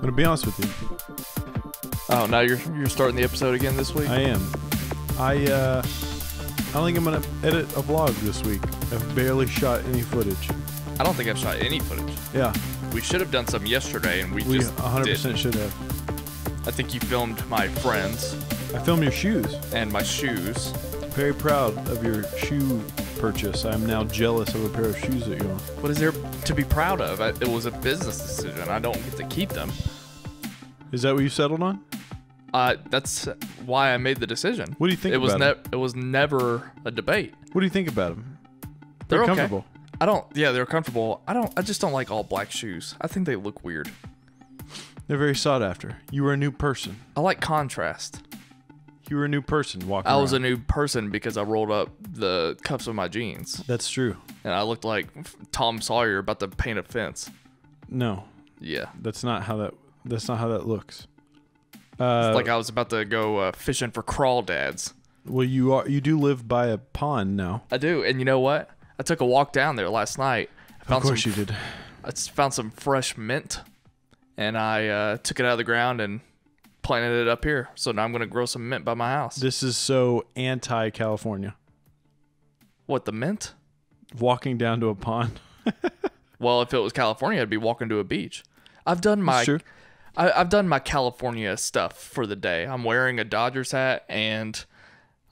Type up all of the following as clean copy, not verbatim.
gonna be honest with you. Oh, now you're starting the episode again this week? I am. I don't think I'm gonna edit a vlog this week. I've barely shot any footage. I don't think I've shot any footage. Yeah. We should have done some yesterday, and we just 100% didn't. should have. I think you filmed my friends I filmed your shoes. and my shoes. Very proud of your shoe purchase. I'm now jealous of a pair of shoes that you own. What is there to be proud of? It was a business decision. I don't get to keep them. Is that what you settled on? That's why I made the decision. What do you think about them? It was never a debate. What do you think about them? They're okay. comfortable. Yeah, they're comfortable. I just don't like all black shoes. I think they look weird. They're very sought after. You were a new person. I like contrast. You were a new person walking I was a around. new person because I rolled up the cuffs of my jeans. That's true. And I looked like Tom Sawyer about to paint a fence. No, Yeah. that's not how that looks. It's like I was about to go fishing for crawdads. Well, you do live by a pond now. I do. And you know what? I took a walk down there last night. Of course you did. I found some fresh mint. And I took it out of the ground and planted it up here. So now I'm going to grow some mint by my house. This is so anti-California. What, the mint? Walking down to a pond. Well, if it was California, I'd be walking to a beach. I've done my True. I've done my California stuff for the day. I'm wearing a Dodgers hat, and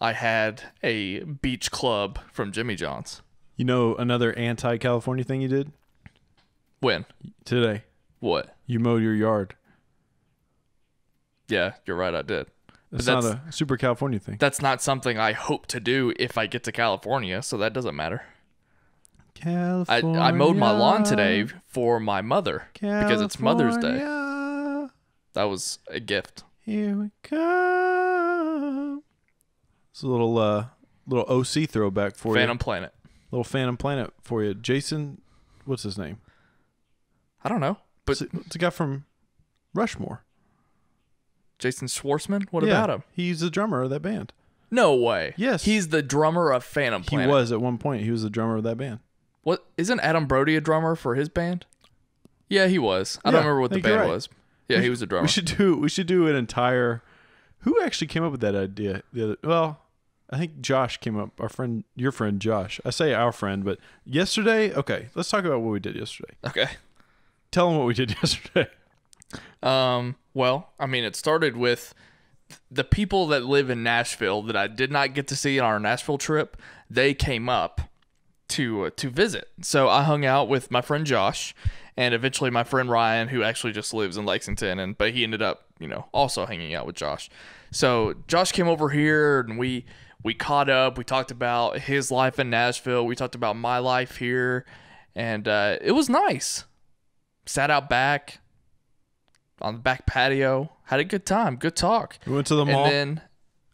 I had a beach club from Jimmy John's. You know another anti-California thing you did When? today? What? You mowed your yard. Yeah, you're right, I did. That's But not a super California thing. That's not something I hope to do if I get to California, so that doesn't matter. California. I mowed my lawn today for my mother because it's Mother's Day. California, That was a gift. Here we come. It's a little OC throwback for Phantom you. Planet. Little Phantom Planet for you. Jason, what's his name? I don't know, but It's a guy from Rushmore. Jason Schwartzman? What Yeah, about him? He's the drummer of that band. No way. Yes. He's the drummer of Phantom Planet. He was at one point. He was the drummer of that band. What, isn't Adam Brody a drummer for his band? Yeah, he was. I Yeah, don't remember what I the think you're band right. was. Yeah, he was a drummer. We should do an entire. Who actually came up with that idea? Well, I think Josh came up. Your friend Josh. I say our friend, but yesterday. Okay, let's talk about what we did yesterday. Okay. Tell them what we did yesterday. Well, I mean, it started with the people that live in Nashville that I did not get to see on our Nashville trip. They came up to visit. So I hung out with my friend Josh and eventually my friend Ryan, who actually just lives in Lexington, but he ended up, also hanging out with Josh. So Josh came over here and we caught up. We talked about his life in Nashville. We talked about my life here, and it was nice. Sat out back on the back patio, had a good time, good talk. We went to the mall. And then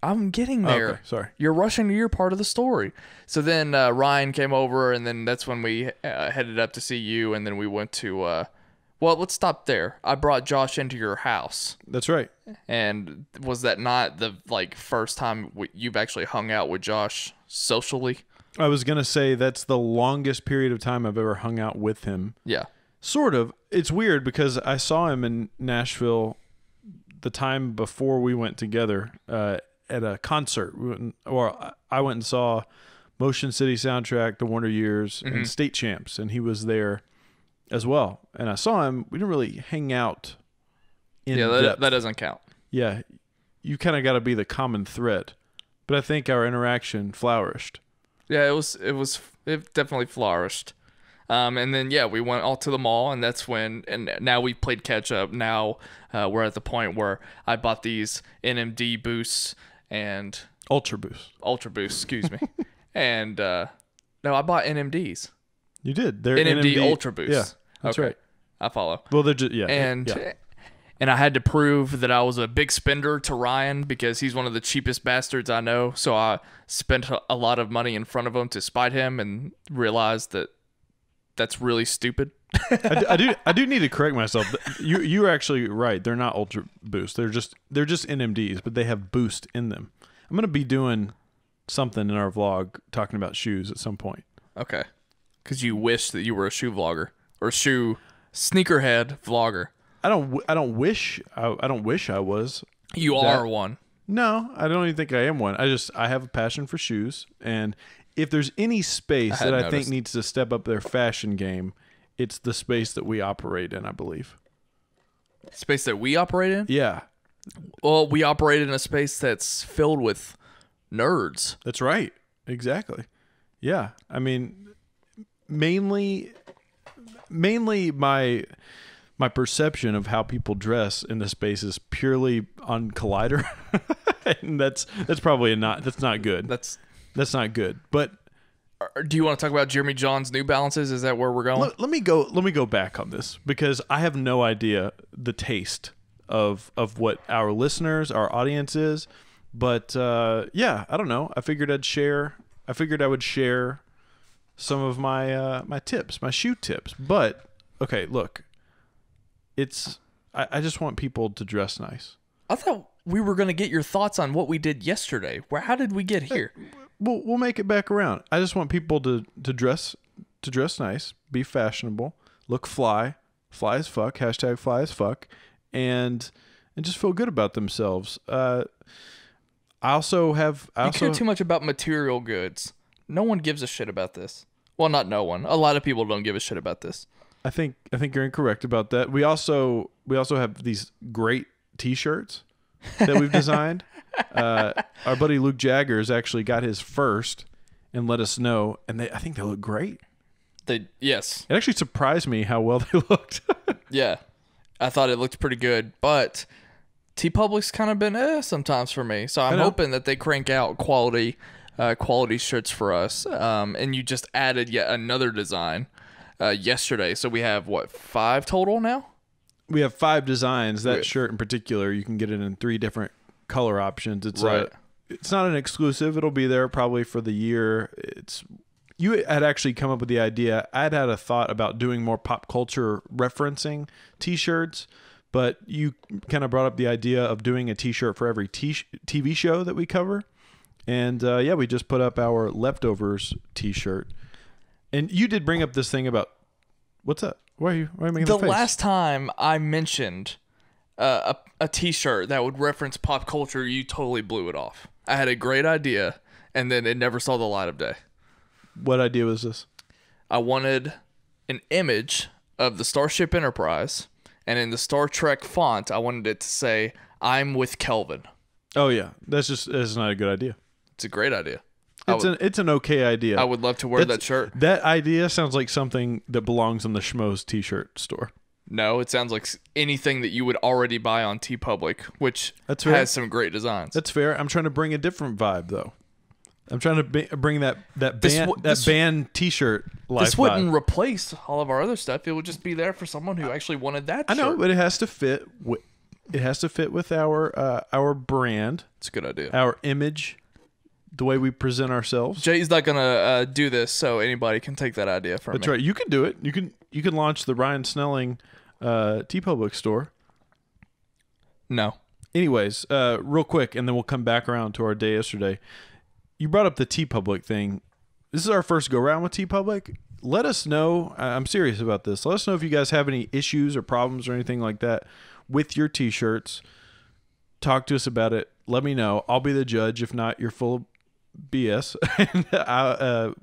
I'm getting there. Okay, sorry. You're rushing to your part of the story. So then Ryan came over, and then that's when we headed up to see you, and then we went to, well, let's stop there. I brought Josh into your house. That's right. And was that not the first time you've actually hung out with Josh socially? I was gonna say that's the longest period of time I've ever hung out with him. Yeah. Sort of. It's weird because I saw him in Nashville the time before we went together at a concert. I went and saw Motion City Soundtrack, The Wonder Years, and State Champs, and he was there as well. And I saw him. We didn't really hang out in depth. That doesn't count. Yeah, you kind of got to be the common thread. But I think our interaction flourished. Yeah, it definitely flourished. And then, we went all to the mall, and that's when, and now we've played catch up. Now we're at the point where I bought these NMD boosts and Ultra Boost, excuse me. And, no, I bought NMDs. You did. They're NMD Ultra Boost. Yeah, that's okay. right. I follow. Well, they're just, And I had to prove that I was a big spender to Ryan because he's one of the cheapest bastards I know. So I spent a lot of money in front of him to spite him and realized that that's really stupid. I do need to correct myself. You're actually right. They're not Ultra Boost. They're just NMDs, but they have Boost in them. I'm gonna be doing something in our vlog talking about shoes at some point. Okay. Because you wish that you were a shoe vlogger or shoe sneakerhead vlogger. I don't wish I was. You are one. No, I don't even think I am one. I have a passion for shoes, and if there's any space that I think needs to step up their fashion game, it's the space that we operate in, I believe. Space that we operate in? Yeah. Well, we operate in a space that's filled with nerds. That's right. Exactly. Yeah. I mean, mainly my perception of how people dress in the space is purely on Collider. And that's probably that's not good. That's not good. But do you want to talk about Jeremy John's New Balances? Is that where we're going? Let me go back on this, because I have no idea the taste of what our listeners, our audience is. But yeah, I don't know. I figured I would share some of my my tips, my shoe tips. But okay, look. I just want people to dress nice. I thought we were going to get your thoughts on what we did yesterday. How did we get here? We'll make it back around. I just want people to dress nice, be fashionable, look fly as fuck, hashtag fly as fuck, and just feel good about themselves. I care too much about material goods. No one gives a shit about this. Well, not no one. A lot of people don't give a shit about this. I think you're incorrect about that. We also have these great T-shirts that we've designed. Our buddy Luke Jaggers actually got his first and let us know, and I think they look great. Yes. It actually surprised me how well they looked. Yeah, I thought it looked pretty good, but TeePublic's kind of been sometimes for me. So I'm hoping that they crank out quality shirts for us. And you just added yet another design yesterday. So we have, 5 total now? We have 5 designs. That shirt in particular, you can get it in 3 different color options. It's right. It's not an exclusive. It'll be there probably for the year. You had actually come up with the idea. I'd had a thought about doing more pop culture referencing T-shirts, but you kind of brought up the idea of doing a T-shirt for every TV show that we cover. And yeah, we just put up our Leftovers T-shirt. And you did bring up this thing about, what's up? Why are you making the face? The last time I mentioned a T-shirt that would reference pop culture, you totally blew it off. I had a great idea, and then it never saw the light of day. What idea was this? I wanted an image of the Starship Enterprise, and in the Star Trek font, I wanted it to say, "I'm with Kelvin." Oh yeah, that's not a good idea. It's a great idea. It's an okay idea. I would love to wear that shirt. That idea sounds like something that belongs in the Schmoes T-shirt store. No, it sounds like anything that you would already buy on TeePublic, which has some great designs. That's fair. I'm trying to bring a different vibe, though. I'm trying to bring that band T-shirt life. This wouldn't replace all of our other stuff. It would just be there for someone who actually wanted that shirt. I know, but it has to fit. It has to fit with our brand. It's a good idea. Our image, the way we present ourselves. Jay's not gonna do this, so anybody can take that idea from me. That's right. You can do it. You can launch the Ryan Snelling TeePublic store. No. Anyways, real quick, and then we'll come back around to our day yesterday. You brought up the TeePublic thing. This is our first go-round with TeePublic. Let us know. I'm serious about this. Let us know if you guys have any issues or problems or anything like that with your T-shirts. Talk to us about it. Let me know. I'll be the judge. If not, you're full of BS. And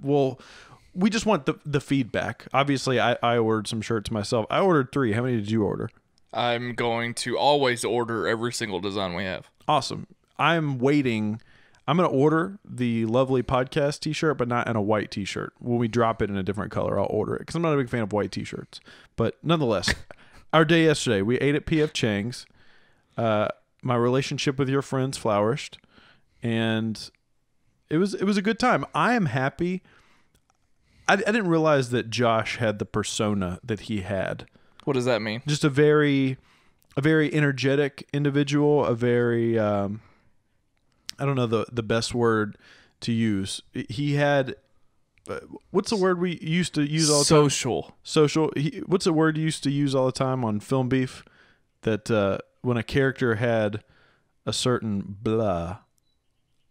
we just want the feedback. Obviously, I ordered some shirts myself. I ordered 3. How many did you order? I'm going to always order every single design we have. Awesome. I'm waiting. I'm going to order the lovely podcast T-shirt, but not in a white T-shirt. When we drop it in a different color, I'll order it because I'm not a big fan of white T-shirts. But nonetheless, our day yesterday, we ate at P.F. Chang's. My relationship with your friends flourished, and it was a good time. I am happy. I didn't realize that Josh had the persona that he had. What does that mean? Just a very energetic individual, a very I don't know the best word to use. He had what's the word we used to use all the time? Social. What's the word you used to use all the time on Film Beef? That when a character had a certain blah,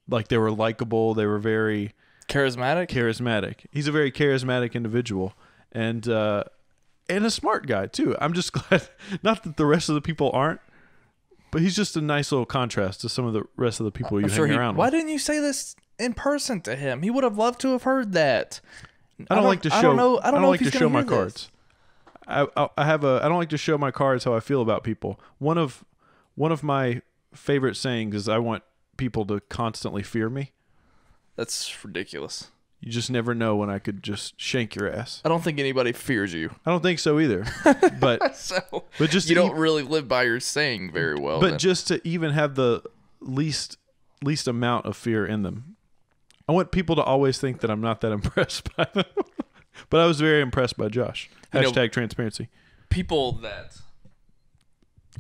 like they were likable, they were very charismatic. He's a very charismatic individual, and and a smart guy too. I'm just glad, not that the rest of the people aren't, but he's just a nice little contrast to some of the rest of the people you hang around Why with. didn't you say this in person to him? He would have loved to have heard that. I don't like to show. I don't like to show my cards. cards. I don't like to show my cards how I feel about people. One of my favorite sayings is I want people to constantly fear me. That's ridiculous. You just never know when I could just shank your ass. I don't think anybody fears you. I don't think so either. But but just you don't really live by your saying very well. But just to even have the least amount of fear in them. I want people to always think that I'm not that impressed by them. But I was very impressed by Josh. Hashtag transparency. People that,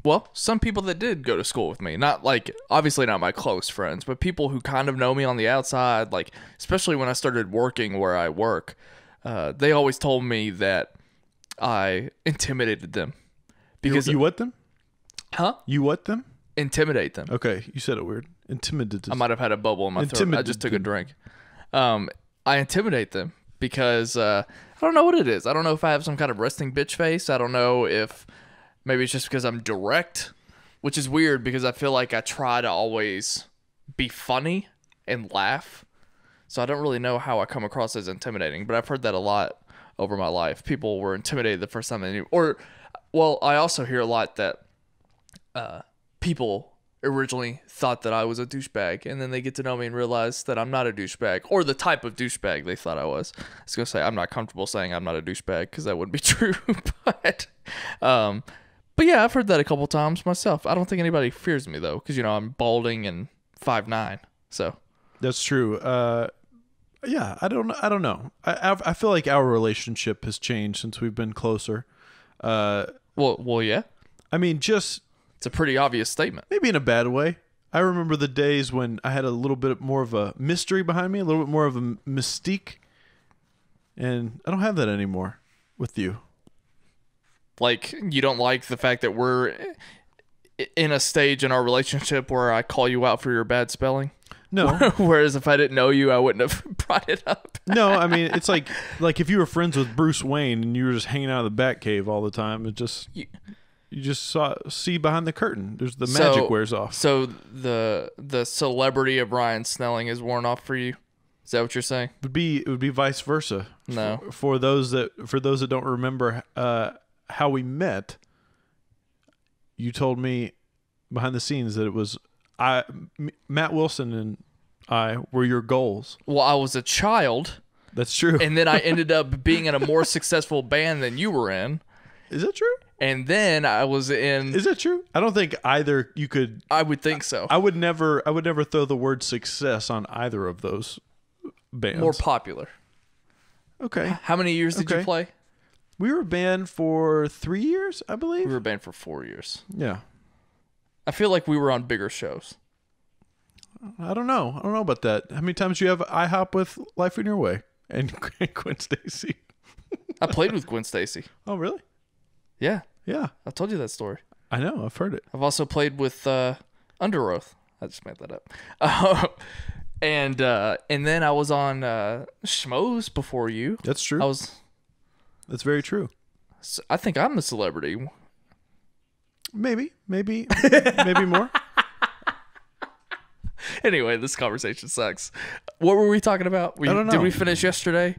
well, some people that did go to school with me, not like, obviously not my close friends, but people who kind of know me on the outside, like, especially when I started working where I work, they always told me that I intimidated them. Because you what them? Huh? You what them? Intimidate them. Okay, you said it weird. Intimidated. I might have had a bubble in my throat. I just took a drink. I intimidate them because I don't know what it is. I don't know if I have some kind of resting bitch face. I don't know if maybe it's just because I'm direct, which is weird because I feel like I try to always be funny and laugh. So I don't really know how I come across as intimidating, but I've heard that a lot over my life. People were intimidated the first time they knew. Or, well, I also hear a lot that people originally thought that I was a douchebag, and then they get to know me and realize that I'm not a douchebag, or the type of douchebag they thought I was. I was going to say, I'm not comfortable saying I'm not a douchebag because that wouldn't be true, but yeah, I've heard that a couple times myself. I don't think anybody fears me though, because I'm balding and 5'9", so. That's true. Yeah, I don't know. I feel like our relationship has changed since we've been closer. Well, yeah. I mean, just it's a pretty obvious statement. Maybe in a bad way. I remember the days when I had a little bit more of a mystery behind me, a little bit more of a mystique, and I don't have that anymore with you. Like, you don't like the fact that we're in a stage in our relationship where I call you out for your bad spelling? No. Whereas if I didn't know you, I wouldn't have brought it up. No, I mean, it's like if you were friends with Bruce Wayne and you were just hanging out of the Batcave all the time, it just... You just see behind the curtain. There's the magic wears off. So the celebrity of Ryan Snelling is worn off for you? Is that what you're saying? It would be vice versa. No. For those that don't remember how we met, you told me behind the scenes that it was Matt Wilson and I were your goals. Well, I was a child. That's true. And then I ended up being in a more successful band than you were in. Is that true? And then I was in... Is that true? I don't think either you could... I would think so. I would never throw the word success on either of those bands. More popular. Okay. How many years did you play? We were a band for 3 years, I believe. We were a band for 4 years. Yeah. I feel like we were on bigger shows. I don't know. I don't know about that. How many times do you have IHOP with Life in Your Way and Gwen Stacy? I played with Gwen Stacy. Oh, really? Yeah. Yeah. I told you that story. I know. I've heard it. I've also played with Under Oath. I just made that up. And then I was on Schmoes before you. That's true. That's very true. I think I'm the celebrity. Maybe more. Anyway, this conversation sucks. What were we talking about? I don't know. Did we finish yesterday?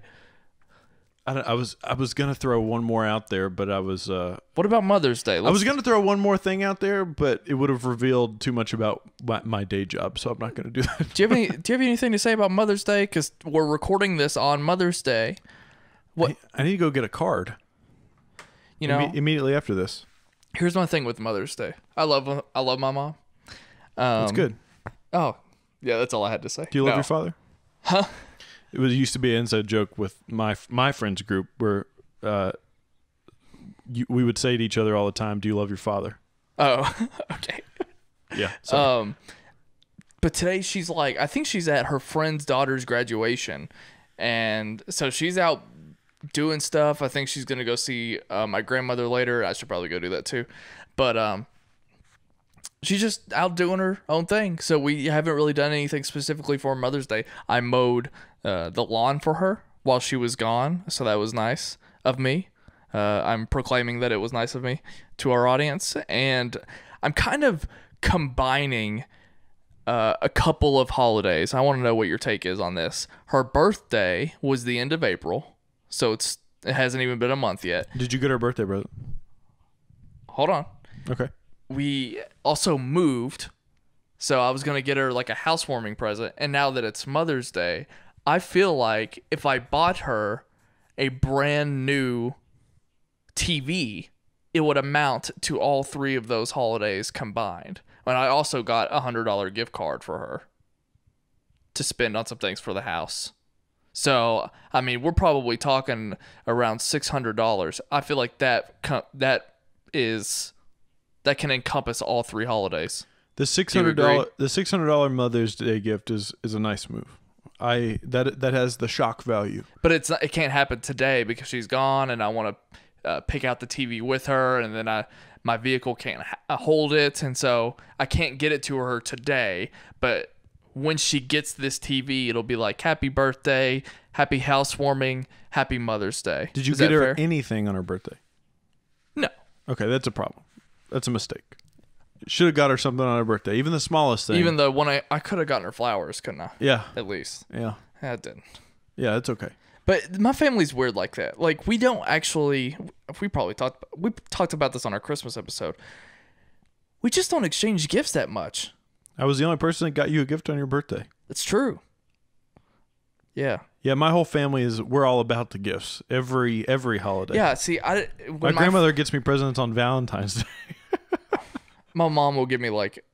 I was gonna throw one more out there, but I was. What about Mother's Day? I was gonna throw one more thing out there, but it would have revealed too much about my day job, so I'm not gonna do that. Do you have anything to say about Mother's Day? Because we're recording this on Mother's Day. What? I need to go get a card. Immediately after this. Here's my thing with Mother's Day. I love my mom. That's good. Oh, yeah, that's all I had to say. Do you love your father? Huh? It used to be an inside joke with my friends group where we would say to each other all the time, "Do you love your father?" Oh, okay. Yeah. Sorry. But today she's like, I think she's at her friend's daughter's graduation, and so she's out doing stuff. I think she's gonna go see my grandmother later. I should probably go do that too, but she's just out doing her own thing. So we haven't really done anything specifically for Mother's Day. I mowed the lawn for her while she was gone, so that was nice of me. I'm proclaiming that it was nice of me to our audience, and I'm kind of combining a couple of holidays. I want to know what your take is on this. Her birthday was the end of April, so it hasn't even been a month yet. Did you get her birthday present? Hold on. Okay. We also moved, so I was going to get her like a housewarming present, and now that it's Mother's Day, I feel like if I bought her a brand new TV, it would amount to all three of those holidays combined. And I also got a $100 gift card for her to spend on some things for the house. So, I mean, we're probably talking around $600. I feel like that can encompass all three holidays. The $600 Mother's Day gift is a nice move. That has the shock value. But it can't happen today because she's gone, and I want to pick out the TV with her, and then my vehicle can't hold it, and so I can't get it to her today. But when she gets this TV, it'll be like, happy birthday, happy housewarming, happy Mother's Day. Did you get her anything on her birthday? No. Okay, that's a problem. That's a mistake. Should have got her something on her birthday, even the smallest thing. Even the one I could have gotten her flowers, couldn't I? Yeah. At least. Yeah. I didn't. Yeah, that's okay. But my family's weird like that. Like, we don't actually, we talked about this on our Christmas episode. We just don't exchange gifts that much. I was the only person that got you a gift on your birthday. It's true. Yeah. Yeah, my whole family we're all about the gifts every holiday. Yeah, see, my grandmother gets me presents on Valentine's Day. My mom will give me like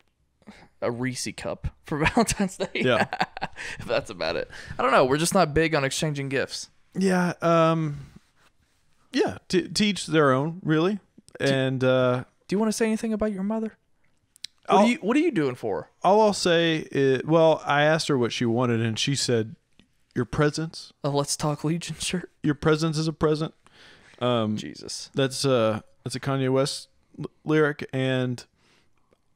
a Reese cup for Valentine's Day. Yeah. That's about it. I don't know. We're just not big on exchanging gifts. Yeah. Yeah. To each their own, really. And do you want to say anything about your mother? What are you doing for her? All I'll say is, well, I asked her what she wanted, and she said, "Your presence." A Let's Talk Legion shirt. Your presence is a present. Jesus. That's a Kanye West lyric, and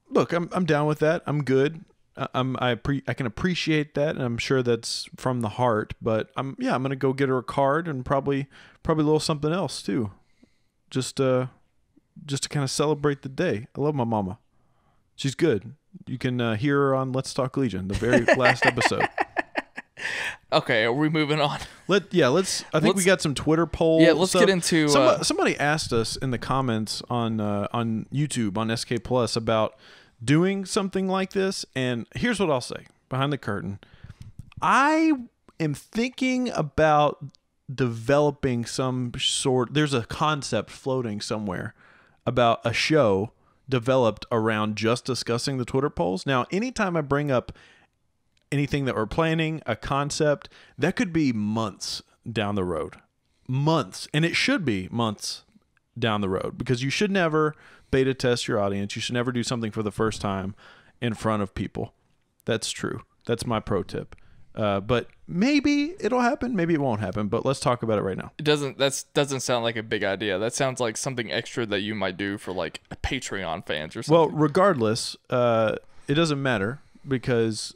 look, I'm down with that. I'm good. I can appreciate that, and I'm sure that's from the heart. But I'm gonna go get her a card and probably a little something else too, just to kind of celebrate the day. I love my mama. She's good. You can hear her on Let's Talk Legion, the very last episode. Okay, are we moving on? I think we got some Twitter polls. Yeah, let's get into. Somebody asked us in the comments on YouTube on SK Plus about doing something like this, and here's what I'll say behind the curtain. I am thinking about developing some sort. There's a concept floating somewhere about a show developed around just discussing the Twitter polls. Now, anytime I bring up anything that we're planning, a concept, that could be months down the road. Months. And it should be months down the road, because you should never beta test your audience. You should never do something for the first time in front of people. That's true. That's my pro tip. But maybe it'll happen. Maybe it won't happen. But let's talk about it right now. That doesn't sound like a big idea. That sounds like something extra that you might do for like Patreon fans or something. Well, regardless, it doesn't matter, because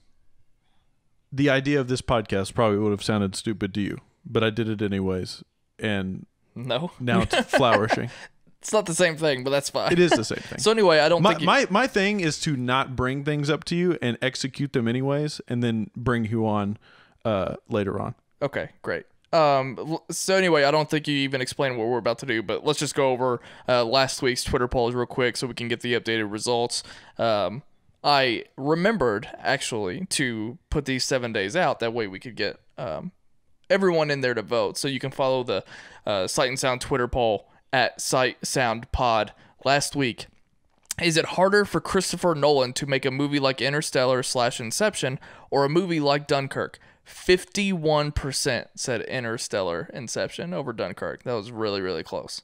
the idea of this podcast probably would have sounded stupid to you, but I did it anyways. And no, now it's flourishing. It's not the same thing, but that's fine. It is the same thing. So anyway, I don't think my thing is to not bring things up to you and execute them anyways, and then bring you on later on. Okay, great. So anyway, I don't think you even explained what we're about to do, but let's just go over last week's Twitter polls real quick so we can get the updated results. I remembered actually to put these 7 days out. That way we could get everyone in there to vote. So you can follow the Sight and Sound Twitter poll at Sight Sound Pod last week. Is it harder for Christopher Nolan to make a movie like Interstellar / Inception or a movie like Dunkirk? 51% said Interstellar Inception over Dunkirk. That was really, really close.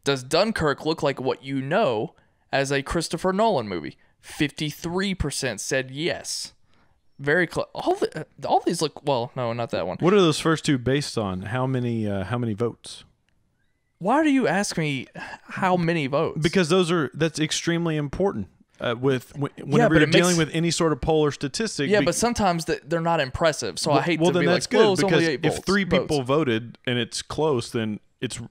Does Dunkirk look like what you know as a Christopher Nolan movie? 53% said yes. Very close. All these look, well, no, not that one. What are those first two based on? How many votes? Why do you ask me how many votes? Because that's extremely important whenever you're dealing with any sort of poll or statistic. Yeah, but sometimes they're not impressive. So I hate to be that's like, well, good, it's because only 8 if votes. 3 people voted and it's close, then it's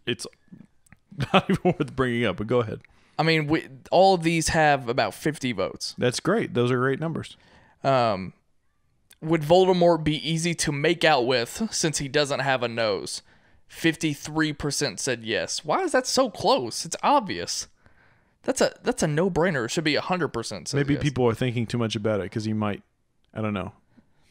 Not even worth bringing up, but go ahead. I mean, all of these have about 50 votes. That's great. Those are great numbers. Would Voldemort be easy to make out with since he doesn't have a nose? 53% said yes. Why is that so close? It's obvious. That's a no-brainer. It should be 100%. Maybe yes. people are thinking too much about it because he might. I don't know.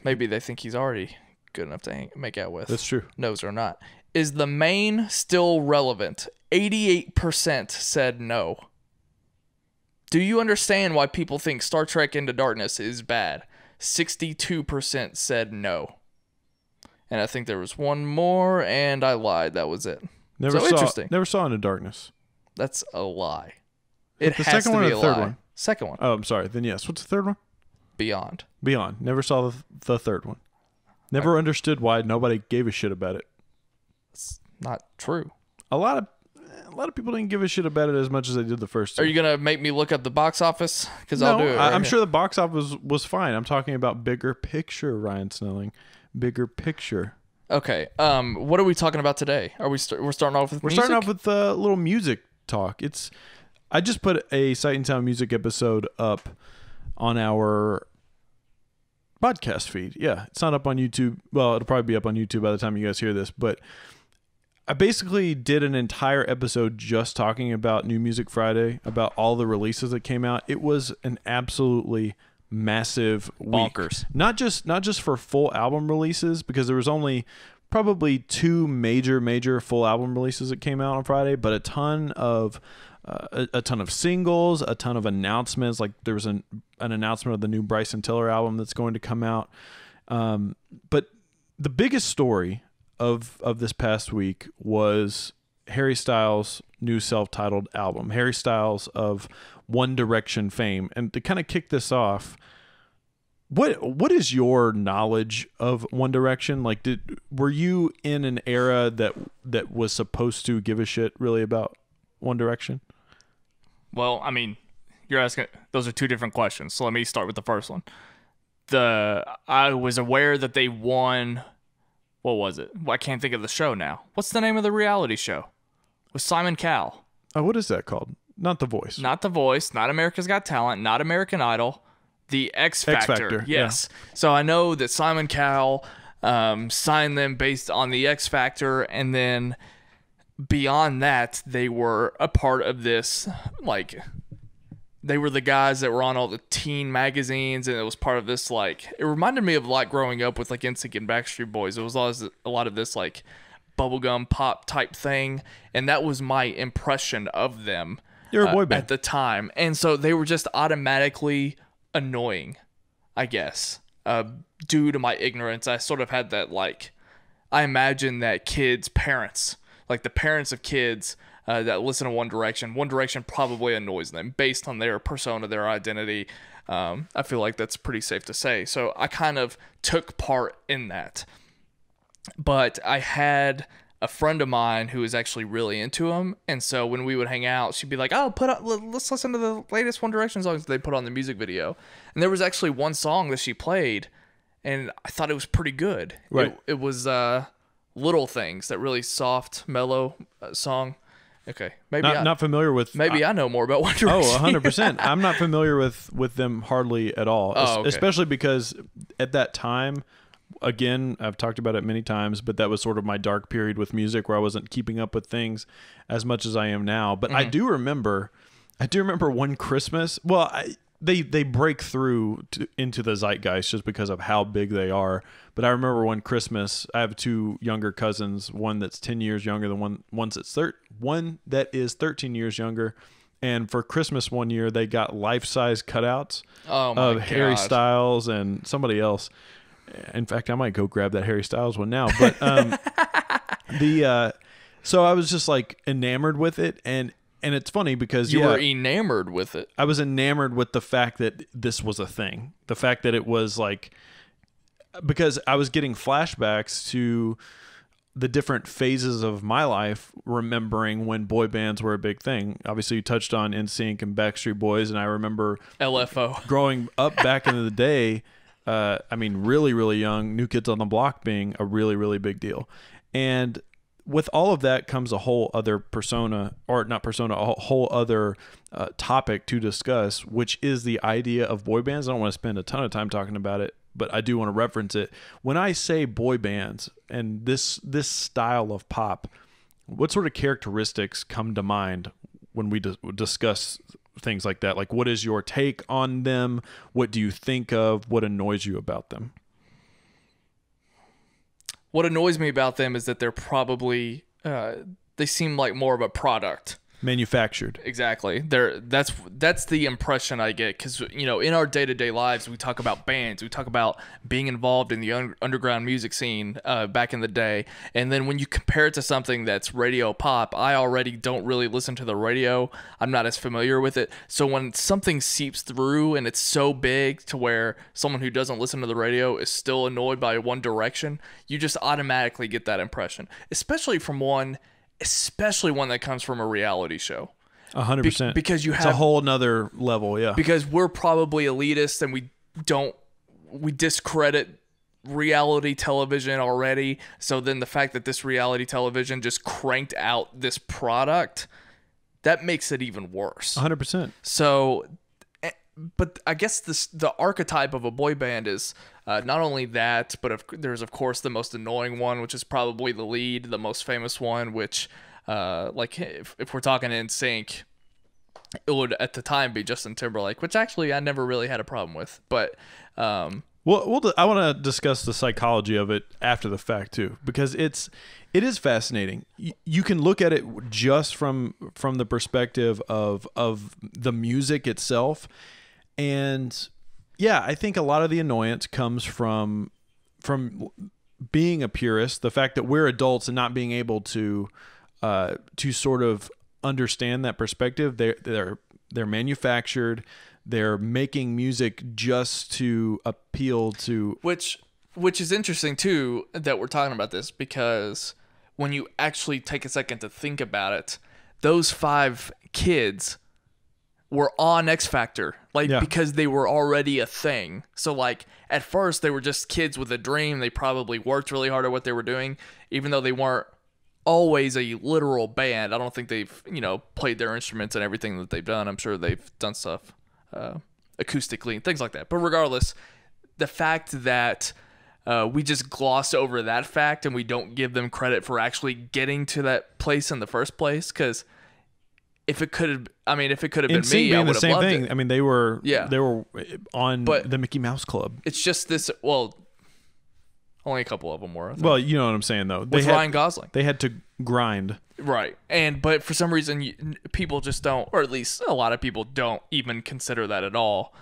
Maybe they think he's already good enough to make out with. That's true. Nose or not. Is the mane still relevant? 88% said no. Do you understand why people think Star Trek Into Darkness is bad? 62% said no. And I think there was one more, and I lied. That was it. Interesting. Never saw Into Darkness. That's a lie. It the has second to one be or the a third lie. one? Second one. Oh, I'm sorry. Then yes. What's the third one? Beyond. Beyond. Never saw the third one. Never understood why nobody gave a shit about it. It's not true. A lot of people didn't give a shit about it as much as they did the first two. Are you gonna make me look up the box office? Because No, I'll do it. I'm sure the box office was fine. I'm talking about bigger picture, Ryan Snelling. Bigger picture. Okay. What are we talking about today? We're starting off with We're music? starting off with a little music talk. I just put a Sight and Sound music episode up on our podcast feed. Yeah, it's not up on YouTube. Well, it'll probably be up on YouTube by the time you guys hear this, but I basically did an entire episode just talking about New Music Friday, about all the releases that came out. It was an absolutely massive week. Bonkers. Not just for full album releases, because there was only probably two major full album releases that came out on Friday, but a ton of singles, a ton of announcements. Like there was an announcement of the new Bryson Tiller album that's going to come out. But the biggest story of this past week was Harry Styles' new self-titled album. Harry Styles of One Direction fame. And to kind of kick this off, what is your knowledge of One Direction? Like, were you in an era that was supposed to give a shit really about One Direction? Well, I mean, you're asking, those are two different questions. So let me start with the first one. I was aware that they won. What was it? Well, I can't think of the show now. What's the name of the reality show? With Simon Cowell. Oh, what is that called? Not The Voice. Not The Voice, not America's Got Talent, not American Idol. The X Factor. X Factor, Yes. Yeah. So I know that Simon Cowell signed them based on the X Factor, and then beyond that, they were a part of this, like, they were the guys that were on all the teen magazines, and it was part of this, like, it reminded me of, like, growing up with, like, NSYNC and Backstreet Boys. It was a lot of this, like, bubblegum pop type thing, and that was my impression of them. You're a boy band at the time. And so they were just automatically annoying, I guess. Due to my ignorance, I sort of had that, like, I imagine that kids' parents, like the parents of kids that listen to One Direction probably annoys them based on their persona, their identity. I feel like that's pretty safe to say. So I kind of took part in that. But I had a friend of mine who was actually really into them, and so when we would hang out, she'd be like, "Oh, let's listen to the latest One Direction songs they put on the music video." And there was actually one song that she played, and I thought it was pretty good. Right. It was Little Things, that really soft, mellow song. Okay, maybe not familiar with. Maybe I know more about One Direction. 100%. I'm not familiar with them hardly at all. Oh, okay. Especially because at that time, again, I've talked about it many times, but that was sort of my dark period with music where I wasn't keeping up with things as much as I am now. But I do remember one Christmas. Well, they break through into the zeitgeist just because of how big they are. But I remember one Christmas, I have two younger cousins, one that's 10 years younger than one that is 13 years younger. And for Christmas one year, they got life-size cutouts of Harry Styles and somebody else. In fact, I might go grab that Harry Styles one now. But so I was just like enamored with it, and it's funny because you were enamored with it. I was enamored with the fact that this was a thing. The fact that it was like, because I was getting flashbacks to the different phases of my life, remembering when boy bands were a big thing. Obviously, you touched on NSYNC and Backstreet Boys, and I remember LFO growing up back in the day. I mean, really, really young, New Kids on the Block being a really, really big deal. And with all of that comes a whole other persona, or not persona, a whole other topic to discuss, which is the idea of boy bands. I don't want to spend a ton of time talking about it, but I do want to reference it. When I say boy bands and this style of pop, what sort of characteristics come to mind when we discuss things like that? Like, what is your take on them? What do you think of? What annoys you about them? What annoys me about them is that they're probably they seem like more of a product. Manufactured. Exactly. That's the impression I get, because in our day-to-day lives we talk about bands, we talk about being involved in the underground music scene back in the day, and then when you compare it to something that's radio pop, I already don't really listen to the radio. I'm not as familiar with it. So when something seeps through and it's so big to where someone who doesn't listen to the radio is still annoyed by One Direction, you just automatically get that impression, especially one that comes from a reality show. 100%. Because you have it's a whole nother level, yeah. Because we're probably elitist and we discredit reality television already. So then the fact that this reality television just cranked out this product, that makes it even worse. 100%. So, but I guess the archetype of a boy band is not only that, but there's of course the most annoying one, which is probably the lead, the most famous one, which like if we're talking NSYNC, it would at the time be Justin Timberlake, which actually I never really had a problem with. But I want to discuss the psychology of it after the fact too, because it is fascinating. You can look at it just from the perspective of the music itself. And yeah, I think a lot of the annoyance comes from being a purist, the fact that we're adults and not being able to sort of understand that perspective. They're manufactured. They're making music just to appeal to, which is interesting too that we're talking about this, because when you actually take a second to think about it, those 5 kids were on X Factor, because they were already a thing. So like at first they were just kids with a dream. They probably worked really hard at what they were doing, even though they weren't always a literal band. I don't think they've played their instruments and everything that they've done. I'm sure they've done stuff acoustically and things like that. But regardless, the fact that we just gloss over that fact and we don't give them credit for actually getting to that place in the first place, because if it could have been me, I would have loved it. I mean, they were on the Mickey Mouse Club. It's just this. Well, only a couple of them were. I think. Well, you know what I'm saying, though. With Ryan Gosling, they had to grind, right? But for some reason, people just don't, or at least a lot of people don't even consider that at all.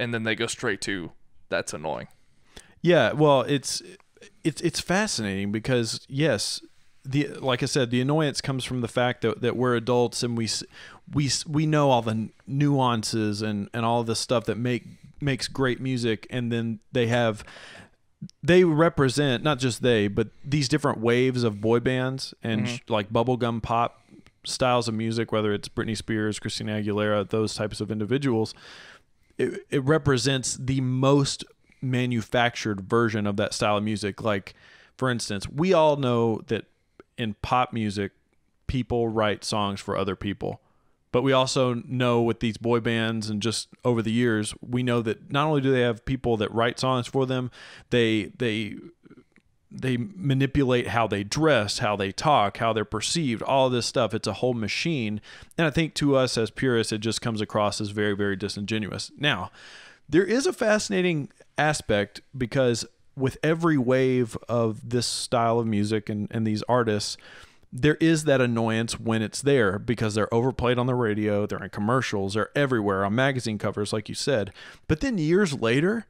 And then they go straight to that's annoying. Yeah, well, it's fascinating because yes. Like I said, the annoyance comes from the fact that we're adults and we know all the nuances and all the stuff that makes great music, and then they represent, not just but these different waves of boy bands and like bubblegum pop styles of music, whether it's Britney Spears, Christina Aguilera, those types of individuals. It represents the most manufactured version of that style of music. Like, for instance, we all know that in pop music, people write songs for other people. But we also know with these boy bands and just over the years, we know that not only do they have people that write songs for them, they manipulate how they dress, how they talk, how they're perceived, all of this stuff. It's a whole machine. And I think to us as purists, it just comes across as very, very disingenuous. Now, there is a fascinating aspect because with every wave of this style of music and these artists, there is that annoyance when it's there because they're overplayed on the radio, they're in commercials, they're everywhere on magazine covers, like you said. But then years later,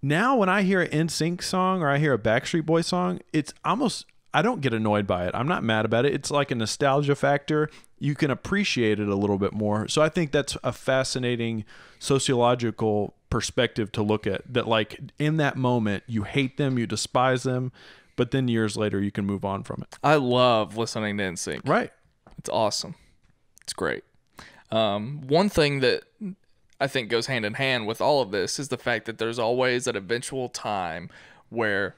now when I hear an NSYNC song or I hear a Backstreet Boy song, it's almost, I don't get annoyed by it. I'm not mad about it. It's like a nostalgia factor. You can appreciate it a little bit more. So I think that's a fascinating sociological perspective to look at, that like in that moment you hate them, you despise them, but then years later you can move on from it. I love listening to NSYNC. Right. It's awesome. It's great. One thing that I think goes hand in hand with all of this is the fact that there's always an eventual time where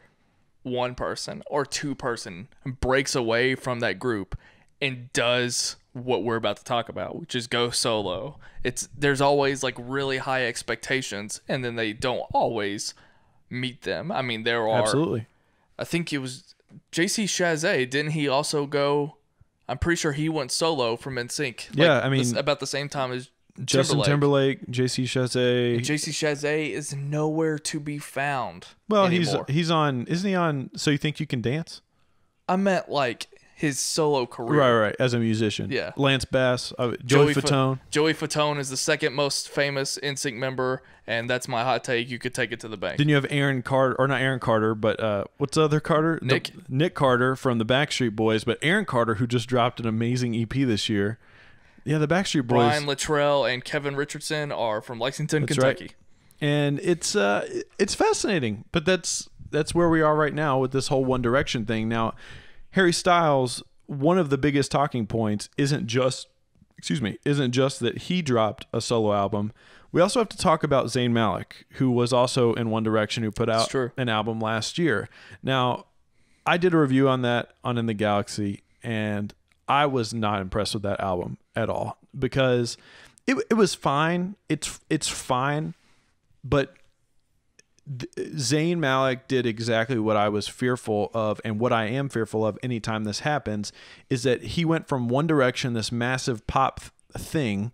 one person or two person breaks away from that group and does what we're about to talk about, which is go solo. There's always like really high expectations, and then they don't always meet them. I mean, there are Absolutely. I think it was JC Chazé. Didn't he also go? I'm pretty sure he went solo from NSYNC. Yeah, I mean, about the same time as Justin Timberlake, JC Chazé. JC Chazé is nowhere to be found. Well, anymore. he's on. Isn't he on? So You Think You Can Dance? I meant like his solo career. Right. As a musician. Yeah. Lance Bass, Joey Fatone. Joey Fatone is the second most famous NSYNC member, and that's my hot take. You could take it to the bank. Then you have Aaron Carter, or not Aaron Carter, but what's the other Carter? Nick Carter from the Backstreet Boys, but Aaron Carter, who just dropped an amazing EP this year. Yeah, the Backstreet Boys. Brian Littrell and Kevin Richardson are from Lexington, Kentucky. Right. And it's fascinating, but that's where we are right now with this whole One Direction thing. Now, Harry Styles, one of the biggest talking points isn't just that he dropped a solo album. We also have to talk about Zayn Malik, who was also in One Direction, who put out an album last year. Now, I did a review on that on In the Galaxy, and I was not impressed with that album at all, because it was fine. It's fine, but Zayn Malik did exactly what I was fearful of, and what I am fearful of anytime this happens, is that he went from One Direction, this massive pop thing,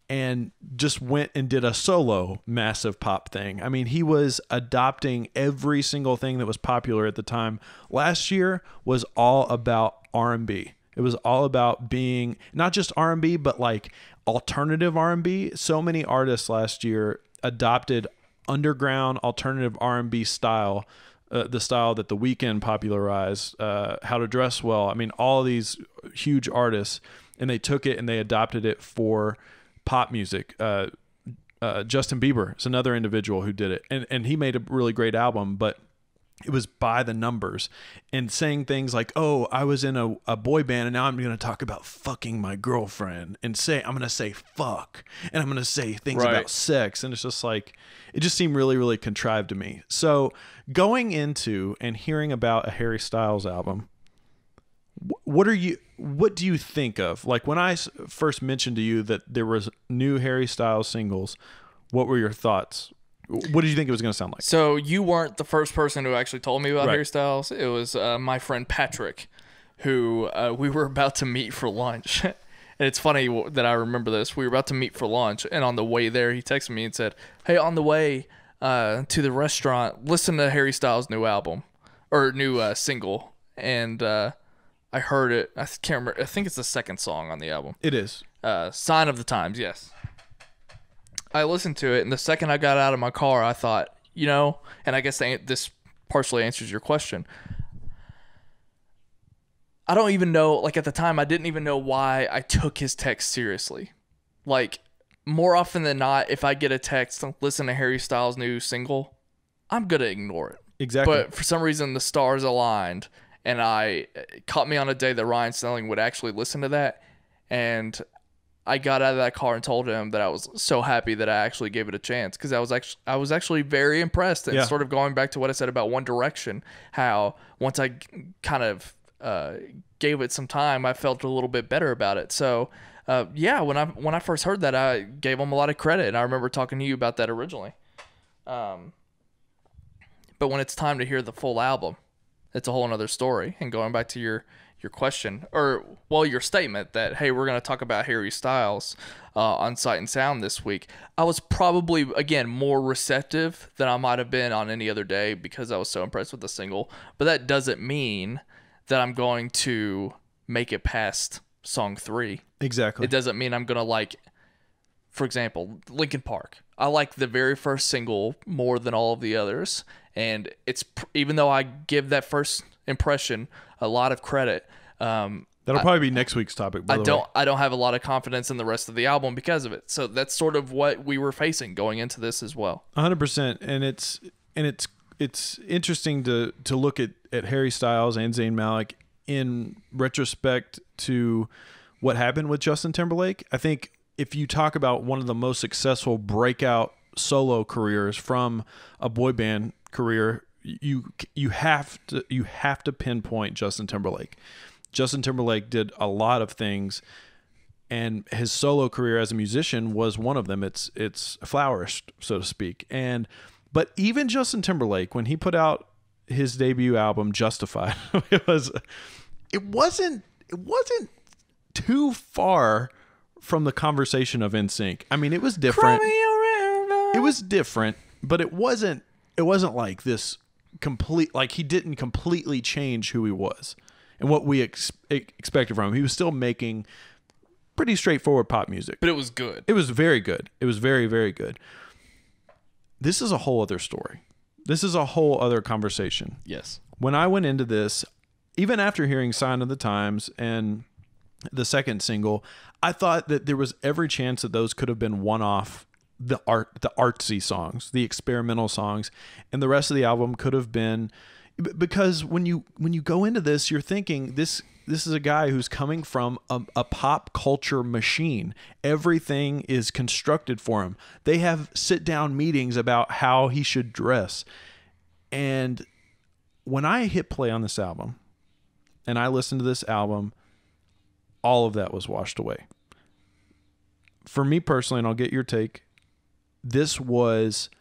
and just went and did a solo massive pop thing. I mean, he was adopting every single thing that was popular at the time. Last year was all about R&B. It was all about being not just R&B, but like alternative R&B. So many artists last year adopted underground alternative R&B style, the style that The Weeknd popularized, How to Dress Well. I mean, all of these huge artists, and they took it and they adopted it for pop music. Justin Bieber is another individual who did it, and he made a really great album, but it was by the numbers, and saying things like, oh, I was in a boy band and now I'm going to talk about fucking my girlfriend, and I'm going to say fuck, and I'm going to say things about sex. And it's just like, it just seemed really, really contrived to me. So going into and hearing about a Harry Styles album, what do you think of? Like, when I first mentioned to you that there was new Harry Styles singles, what were your thoughts? What did you think it was going to sound like? So you weren't the first person who actually told me about Harry Styles. It was my friend Patrick, who we were about to meet for lunch. And it's funny that I remember this. We were about to meet for lunch, and on the way there, he texted me and said, hey, on the way to the restaurant, listen to Harry Styles' new album, or new single. And I heard it. I can't remember. I think it's the second song on the album. It is. Sign of the Times, yes. I listened to it, and the second I got out of my car, I thought, and I guess this partially answers your question. I don't even know, like at the time, I didn't even know why I took his text seriously. Like, more often than not, if I get a text, listen to Harry Styles' new single, I'm going to ignore it. Exactly. But for some reason, the stars aligned, and it caught me on a day that Ryan Snelling would actually listen to that, and I got out of that car and told him that I was so happy that I actually gave it a chance, because I was actually very impressed. And sort of going back to what I said about One Direction, how once I kind of gave it some time, I felt a little bit better about it. So when I first heard that, I gave them a lot of credit, and I remember talking to you about that originally. But when it's time to hear the full album, it's a whole another story. And going back to your question, or your statement that, hey, we're going to talk about Harry Styles on Sight and Sound this week, I was probably, again, more receptive than I might have been on any other day, because I was so impressed with the single. But that doesn't mean that I'm going to make it past song 3. Exactly. It doesn't mean I'm going to like, for example, Linkin Park. I like the very first single more than all of the others, and it's, even though I give that first impression a lot of credit, that'll probably be next week's topic, by the way. I don't have a lot of confidence in the rest of the album because of it. So that's sort of what we were facing going into this as well. 100%. And it's interesting to look at Harry Styles and Zayn Malik in retrospect to what happened with Justin Timberlake. I think if you talk about one of the most successful breakout solo careers from a boy band career, you have to pinpoint Justin Timberlake. Justin Timberlake did a lot of things, and his solo career as a musician was one of them. It's flourished, so to speak. But even Justin Timberlake, when he put out his debut album Justified, it wasn't too far from the conversation of NSYNC. I mean, it was different. It was different, but it wasn't like this complete, like he didn't completely change who he was and what we expected from him. He was still making pretty straightforward pop music. But it was good. It was very good. It was very, very good. This is a whole other story. This is a whole other conversation. Yes. When I went into this, even after hearing Sign of the Times and the second single, I thought that there was every chance that those could have been one-off, the artsy songs, the experimental songs, and the rest of the album could have been, because when you go into this, you're thinking this is a guy who's coming from a pop culture machine. Everything is constructed for him. They have sit-down meetings about how he should dress. And when I hit play on this album and I listened to this album, all of that was washed away. For me personally, and I'll get your take, this was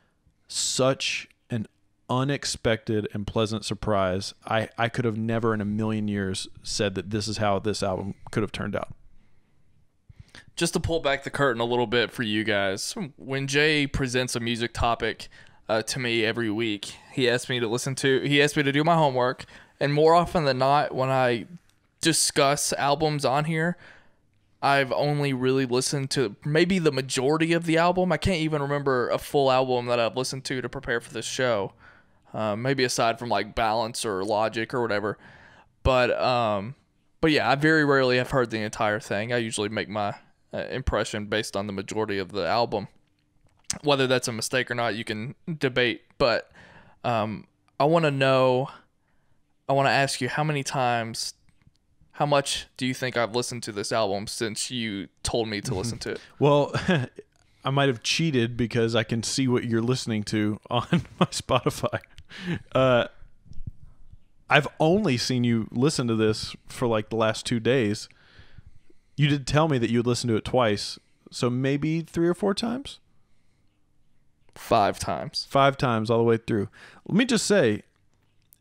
such an unexpected and pleasant surprise. I could have never in a million years said that this is how this album could have turned out. Just to pull back the curtain a little bit for you guys, when Jay presents a music topic to me every week, he asks me to do my homework, and more often than not, when I discuss albums on here, I've only really listened to maybe the majority of the album. I can't even remember a full album that I've listened to prepare for this show. Maybe aside from like Balance or Logic or whatever. But yeah, I very rarely have heard the entire thing. I usually make my impression based on the majority of the album. Whether that's a mistake or not, you can debate. But I want to ask you, how much do you think I've listened to this album since you told me to listen to it? Well, I might have cheated because I can see what you're listening to on my Spotify. I've only seen you listen to this for like the last 2 days. You did tell me that you'd listen to it twice, so maybe 3 or 4 times? 5 times. 5 times all the way through. Let me just say,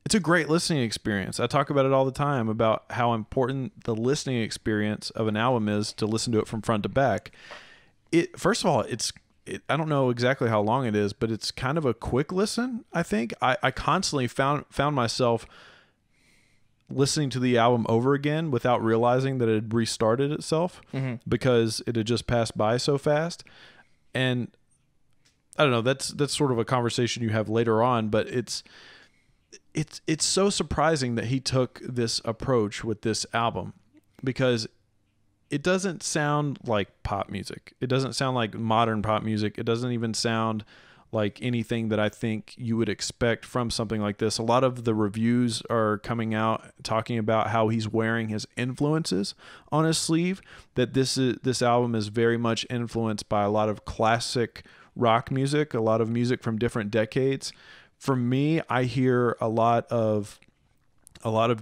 it's a great listening experience. I talk about it all the time, about how important the listening experience of an album is to listen to it from front to back. First of all, I don't know exactly how long it is, but it's kind of a quick listen, I think. I constantly found myself listening to the album over again without realizing that it had restarted itself because it had just passed by so fast. And I don't know, that's sort of a conversation you have later on, but it's so surprising that he took this approach with this album, because it doesn't sound like pop music. It doesn't sound like modern pop music. It doesn't even sound like anything that I think you would expect from something like this. A lot of the reviews are coming out talking about how he's wearing his influences on his sleeve, that this album is very much influenced by a lot of classic rock music, a lot of music from different decades. For me, I hear a lot of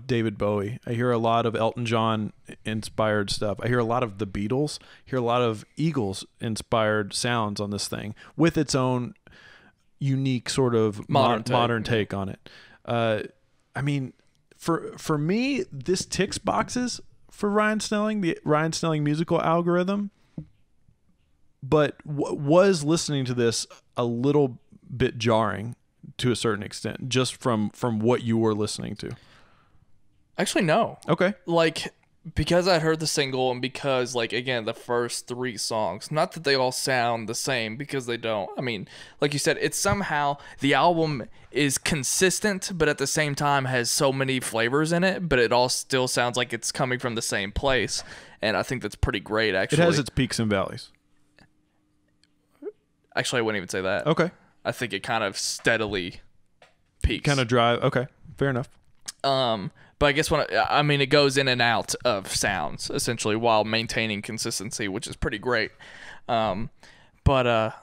David Bowie. I hear a lot of Elton John inspired stuff. I hear a lot of the Beatles. I hear a lot of Eagles inspired sounds on this thing with its own unique sort of modern take on it. I mean, for me, this ticks boxes for Ryan Snelling, the Ryan Snelling musical algorithm. But was listening to this a little bit jarring to a certain extent, just from what you were listening to? Actually, no. Okay. Like, because I heard the single, and because, like, again, the first 3 songs, not that they all sound the same, because they don't. I mean, like you said, it's somehow, the album is consistent, but at the same time has so many flavors in it, but it all still sounds like it's coming from the same place. And I think that's pretty great, actually. It has its peaks and valleys. Actually, I wouldn't even say that. Okay. I think it kind of steadily peaks. Kind of drive. Okay. Fair enough. But I guess it goes in and out of sounds essentially while maintaining consistency, which is pretty great. But the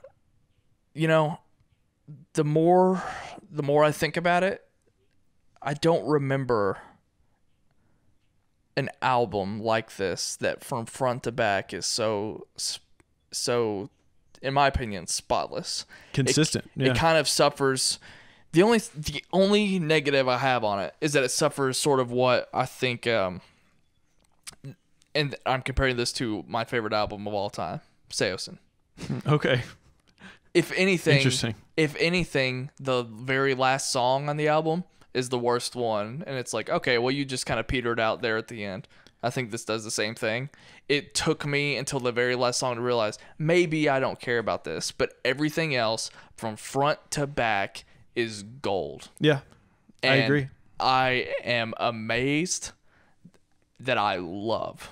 more I think about it, I don't remember an album like this that from front to back is so, in my opinion, spotless. Consistent. It kind of suffers. The only negative I have on it is that it suffers sort of what I think, and I'm comparing this to my favorite album of all time, Seosin. Okay. If anything, interesting. If anything, the very last song on the album is the worst one, and it's like, okay, well, you just kind of petered out there at the end. I think this does the same thing. It took me until the very last song to realize maybe I don't care about this, but everything else from front to back is gold. Yeah, I agree. I am amazed that I love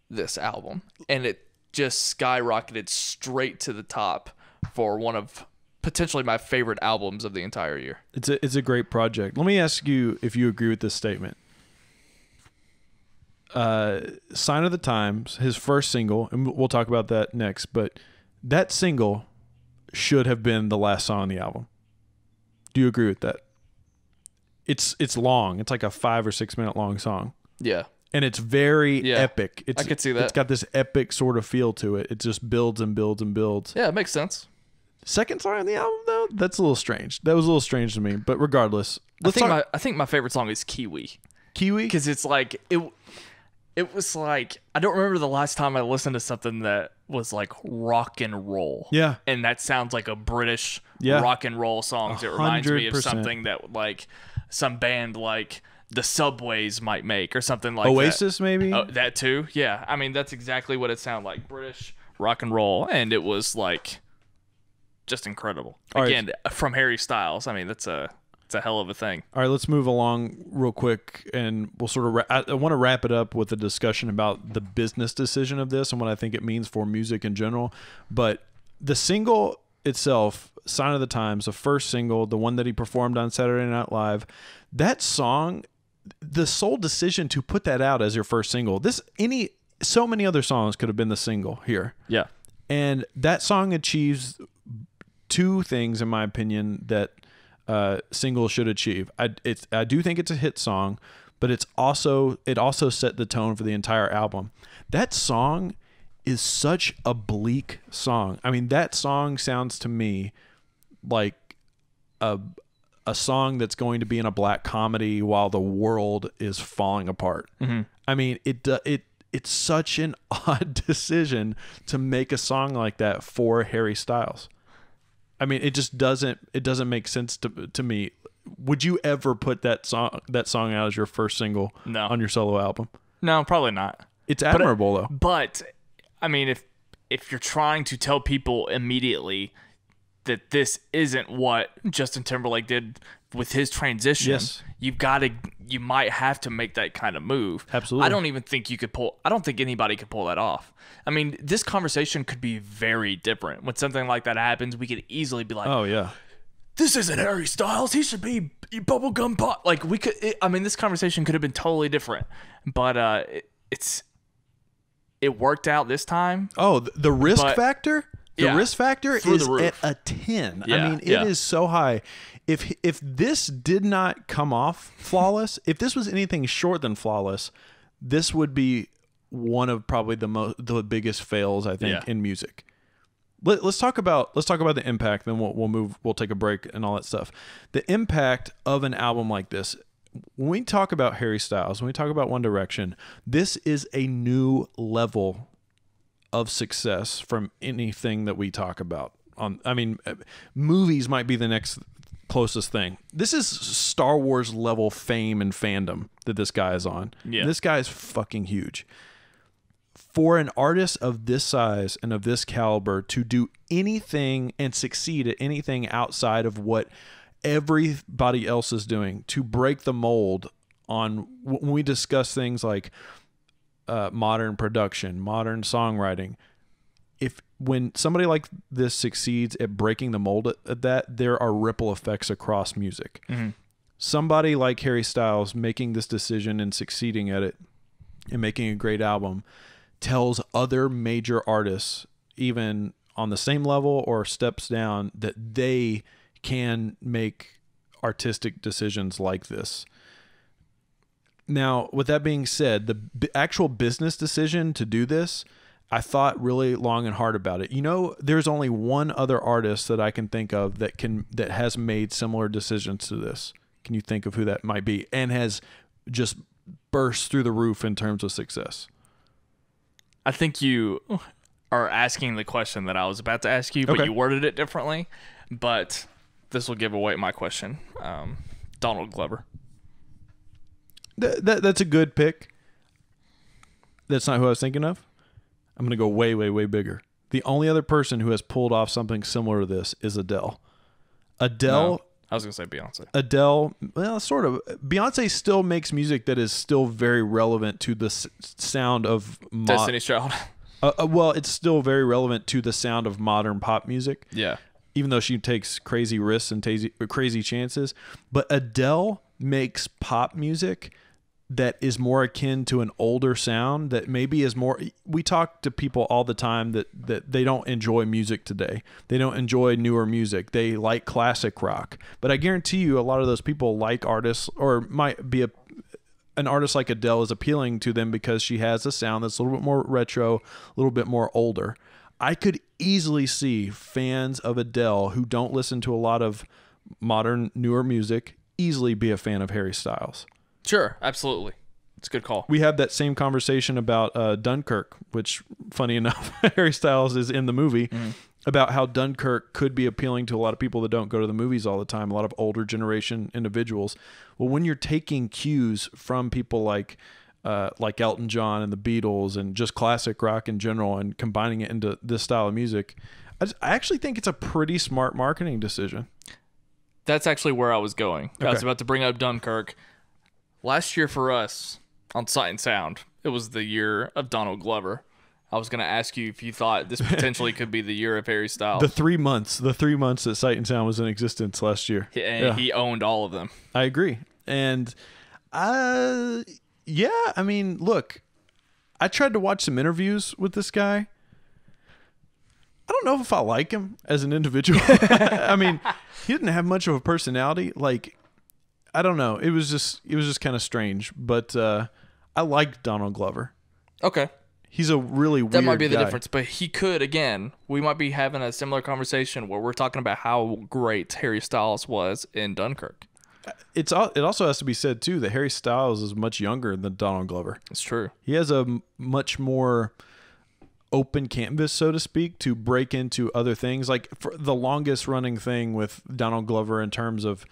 this album, and it just skyrocketed straight to the top for one of potentially my favorite albums of the entire year. It's a great project. Let me ask you if you agree with this statement. Sign of the Times, his first single, and we'll talk about that next, but that single should have been the last song on the album. Do you agree with that? It's long. It's like a 5 or 6 minute long song. Yeah. And it's very epic. I could see that. It's got this epic sort of feel to it. It just builds and builds and builds. Yeah, it makes sense. Second song on the album, though, that's a little strange. That was a little strange to me. But regardless, I think my favorite song is Kiwi. Kiwi? Because it's like it was like, I don't remember the last time I listened to something that was like rock and roll. Yeah. And that sounds like a British rock and roll song. It reminds me of something that like some band like the Subways might make or something like Oasis, that. maybe? Oh, that too? Yeah. I mean, that's exactly what it sounded like. British rock and roll. And it was like just incredible. Again, from Harry Styles. I mean, it's a hell of a thing. All right, let's move along real quick, and we'll sort of I want to wrap it up with a discussion about the business decision of this and what I think it means for music in general. But the single itself, Sign of the Times, the first single, the one that he performed on Saturday Night Live, that song, the sole decision to put that out as your first single, so many other songs could have been the single here. Yeah. And that song achieves two things, in my opinion, that singles should achieve. I do think it's a hit song, but it also set the tone for the entire album. That song is such a bleak song. I mean, that song sounds to me like a song that's going to be in a black comedy while the world is falling apart. Mm-hmm. I mean, it's such an odd decision to make a song like that for Harry Styles. I mean, it just doesn't make sense to me. Would you ever put that song out as your first single on your solo album? No, probably not. It's admirable though. But I mean, if you're trying to tell people immediately that this isn't what Justin Timberlake did with his transition, yes, you might have to make that kind of move. Absolutely. I don't think anybody could pull that off. I mean, this conversation could be very different. When something like that happens, we could easily be like, oh yeah, this isn't Harry Styles. He should be bubblegum pop. Like this conversation could have been totally different, but it worked out this time. Oh, the risk factor? The risk factor is at a 10. Yeah, I mean, it is so high. If this did not come off flawless, if this was anything short than flawless, this would be one of probably the biggest fails, I think, in music. Let's talk about the impact, then we'll take a break and all that stuff. The impact of an album like this. When we talk about Harry Styles, when we talk about One Direction, this is a new level of success from anything that we talk about. Movies might be the next closest thing. This is Star Wars level fame and fandom that this guy is on. Yeah. This guy is fucking huge. For an artist of this size and of this caliber to do anything and succeed at anything outside of what everybody else is doing, to break the mold on when we discuss things like modern production, modern songwriting, when somebody like this succeeds at breaking the mold at that, there are ripple effects across music. Mm-hmm. Somebody like Harry Styles making this decision and succeeding at it and making a great album tells other major artists, even on the same level or steps down, that they can make artistic decisions like this. Now, with that being said, the actual business decision to do this, I thought really long and hard about it. There's only one other artist that I can think of that has made similar decisions to this. Can you think of who that might be and has just burst through the roof in terms of success? I think you are asking the question that I was about to ask you, but Okay. you worded it differently. But this will give away my question. Donald Glover. That's a good pick. That's not who I was thinking of. I'm going to go way, way, way bigger. The only other person who has pulled off something similar to this is Adele. No, I was going to say Beyonce. Adele, well, sort of. Beyonce still makes music that is still very relevant to the sound of Destiny's Child. Well, it's still very relevant to the sound of modern pop music. Yeah. Even though she takes crazy risks and crazy chances. But Adele makes pop music that is more akin to an older sound that maybe is more. We talk to people all the time that they don't enjoy music today. They don't enjoy newer music. They like classic rock. But I guarantee you a lot of those people like artists, or might be an artist like Adele is appealing to them because she has a sound that's a little bit more retro, a little bit more older. I could easily see fans of Adele who don't listen to a lot of modern, newer music easily be a fan of Harry Styles. Sure, absolutely. It's a good call. We had that same conversation about Dunkirk, which, funny enough, Harry Styles is in the movie, about how Dunkirk could be appealing to a lot of people that don't go to the movies all the time, a lot of older generation individuals. Well, when you're taking cues from people like Elton John and the Beatles and just classic rock in general and combining it into this style of music, I actually think it's a pretty smart marketing decision. That's actually where I was going. Okay. I was about to bring up Dunkirk. Last year for us on Sight and Sound, it was the year of Donald Glover. I was going to ask you if you thought this potentially could be the year of Harry Styles. The 3 months that Sight and Sound was in existence last year. And he owned all of them. I agree. And yeah, I mean, look, I tried to watch some interviews with this guy. I don't know if I like him as an individual. I mean, he didn't have much of a personality. Like, I don't know. It was just kind of strange. But I like Donald Glover. Okay. He's a really weird guy. That might be the difference. But he could, again, we might be having a similar conversation where we're talking about how great Harry Styles was in Dunkirk. It also has to be said, too, that Harry Styles is much younger than Donald Glover. It's true. He has a much more open canvas, so to speak, to break into other things. Like, for the longest running thing with Donald Glover in terms of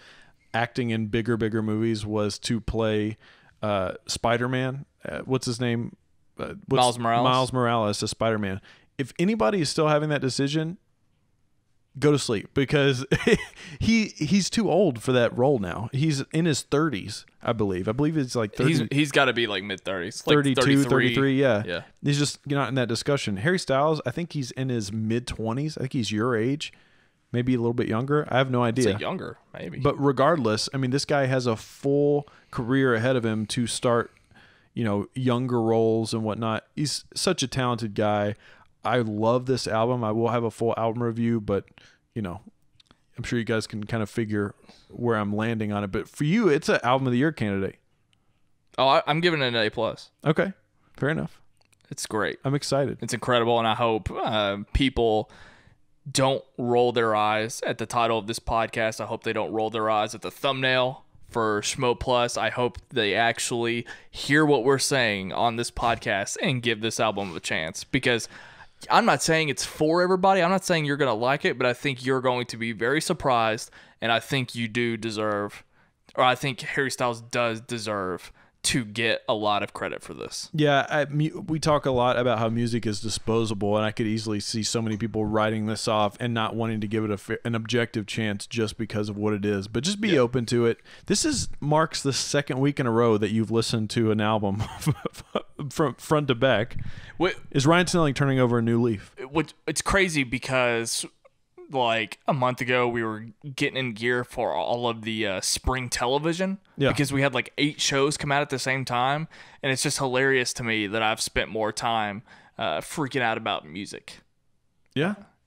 acting in bigger movies was to play Spider-Man. What's his name? Miles Morales. Miles Morales as Spider-Man. If anybody is still having that decision, go to sleep, because he's too old for that role now. He's in his 30s, I believe. I believe it's like 30. He's got to be like mid-30s. 32, 33, yeah. Yeah. He's just not in that discussion. Harry Styles, I think he's in his mid-20s. I think he's your age. Maybe a little bit younger. I have no idea. Younger, maybe. But regardless, I mean, this guy has a full career ahead of him to start, younger roles and whatnot. He's such a talented guy. I love this album. I will have a full album review, but, I'm sure you guys can kind of figure where I'm landing on it. But for you, it's an album of the year candidate. Oh, I'm giving it an A+. Okay, fair enough. It's great. I'm excited. It's incredible, and I hope people don't roll their eyes at the title of this podcast. I hope they don't roll their eyes at the thumbnail for Schmo Plus. I hope they actually hear what we're saying on this podcast and give this album a chance, because I'm not saying it's for everybody. I'm not saying you're going to like it, but I think you're going to be very surprised, and I think you do deserve, or I think Harry Styles does deserve to get a lot of credit for this. Yeah, we talk a lot about how music is disposable, and I could easily see so many people writing this off and not wanting to give it an objective chance just because of what it is. But just be open to it. This marks the second week in a row that you've listened to an album from front to back. Is Ryan Snelling turning over a new leaf? It's crazy because, like, a month ago we were getting in gear for all of the spring television, because we had like 8 shows come out at the same time, and it's just hilarious to me that I've spent more time freaking out about music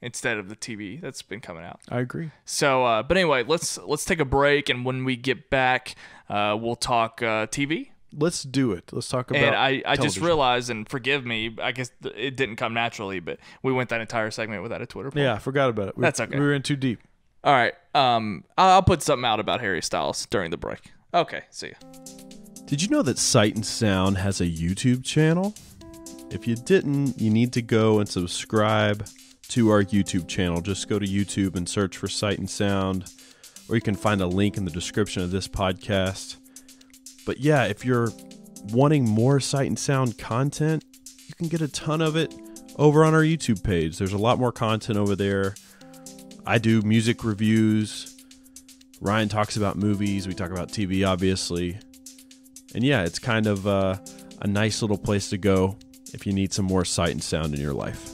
instead of the TV that's been coming out. I agree. So but anyway, let's take a break, and when we get back we'll talk TV. let's do it. Let's talk about. And I just television. realized, and forgive me, I guess it didn't come naturally, but we went that entire segment without a Twitter poll. Yeah, I forgot about it. That's okay. We were in too deep. All right. I'll put something out about Harry Styles during the break. Okay, see ya. Did you know that Sight and Sound has a YouTube channel? If you didn't, you need to go and subscribe to our YouTube channel. Just go to YouTube and search for Sight and Sound, or you can find a link in the description of this podcast. But yeah, if you're wanting more Sight and Sound content, you can get a ton of it over on our YouTube page. There's a lot more content over there. I do music reviews. Ryan talks about movies. We talk about TV, obviously. And yeah, it's kind of a nice little place to go if you need some more Sight and Sound in your life.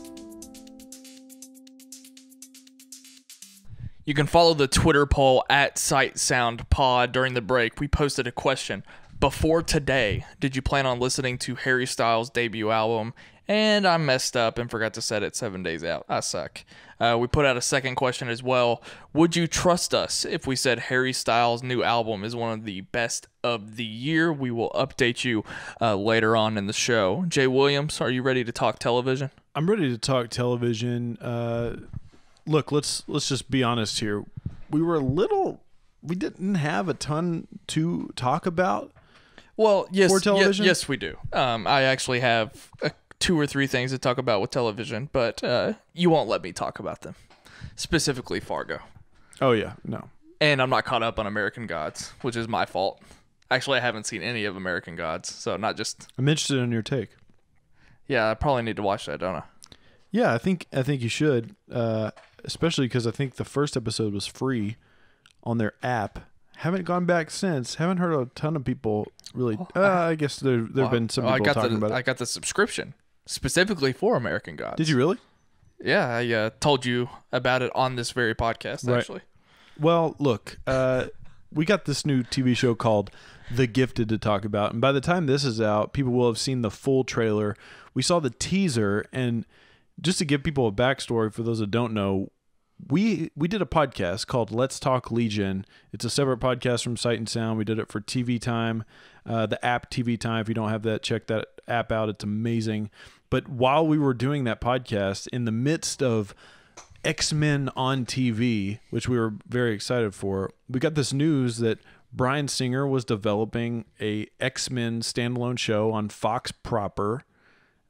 You can follow the Twitter poll at Sight Sound Pod during the break. We posted a question. Before today, did you plan on listening to Harry Styles' debut album? And I messed up and forgot to set it 7 days out. I suck. We put out a second question as well. Would you trust us if we said Harry Styles' new album is one of the best of the year? We will update you later on in the show. Jaye Williams, are you ready to talk television? I'm ready to talk television. Look, let's just be honest here. We didn't have a ton to talk about. Well, yes, for television? Yes, we do. I actually have 2 or 3 things to talk about with television, but you won't let me talk about them. Specifically, Fargo. Oh yeah, no. And I'm not caught up on American Gods, which is my fault. Actually, I haven't seen any of American Gods, so not just. I'm interested in your take. Yeah, I probably need to watch that, don't I? Yeah, I think you should, especially because I think the first episode was free on their app. Haven't gone back since. Haven't heard a ton of people really. I guess there've been some people talking about it. I got the subscription specifically for American Gods. Did you really? Yeah, I told you about it on this very podcast, right. Actually. Well, look, we got this new TV show called The Gifted to talk about, and by the time this is out, people will have seen the full trailer. We saw the teaser, and just to give people a backstory for those that don't know, we did a podcast called Let's Talk Legion. It's a separate podcast from Sight and Sound. We did it for TV Time, the app TV Time. If you don't have that, check that app out. It's amazing. But while we were doing that podcast, in the midst of X-Men on TV, which we were very excited for, we got this news that Bryan Singer was developing a X-Men standalone show on Fox proper.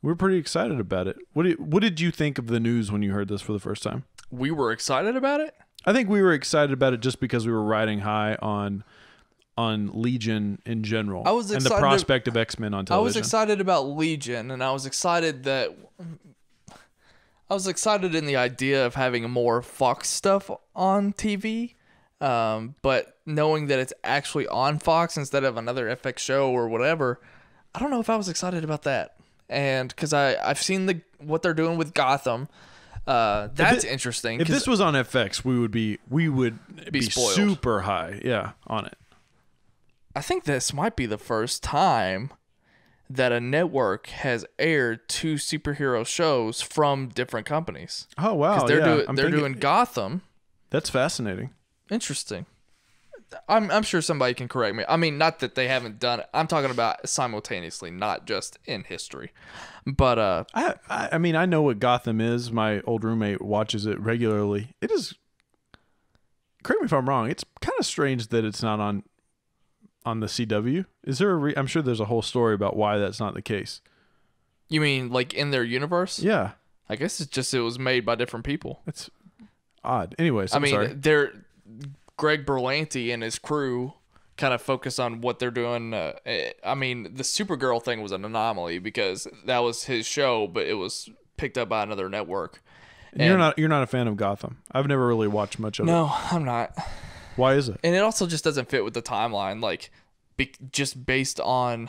We're pretty excited about it. What did you think of the news when you heard this for the first time? We were excited about it? I think we were excited about it just because we were riding high on Legion in general. I was excited, and the prospect of X-Men on television. I was excited about Legion, and I was excited in the idea of having more Fox stuff on TV. But knowing that it's actually on Fox instead of another FX show or whatever, I don't know if I was excited about that. And because I've seen what they're doing with Gotham. That's interesting. If this was on FX, we would be spoiled. Super high, on it. I think this might be the first time that a network has aired 2 superhero shows from different companies. Oh wow! They're doing Gotham. That's fascinating. Interesting. I'm sure somebody can correct me. I mean, not that they haven't done it. I'm talking about simultaneously, not just in history. But I mean, I know what Gotham is. My old roommate watches it regularly. It is. Correct me if I'm wrong. It's kind of strange that it's not on the CW. Is there I'm sure there's a whole story about why that's not the case. You mean like in their universe? Yeah. I guess it's just it was made by different people. It's odd. Anyways, sorry. Greg Berlanti and his crew kind of focus on what they're doing. I mean, the Supergirl thing was an anomaly because that was his show, but it was picked up by another network. And you're not a fan of Gotham. I've never really watched much of it. No, I'm not. Why is it? And it also just doesn't fit with the timeline. Like, just based on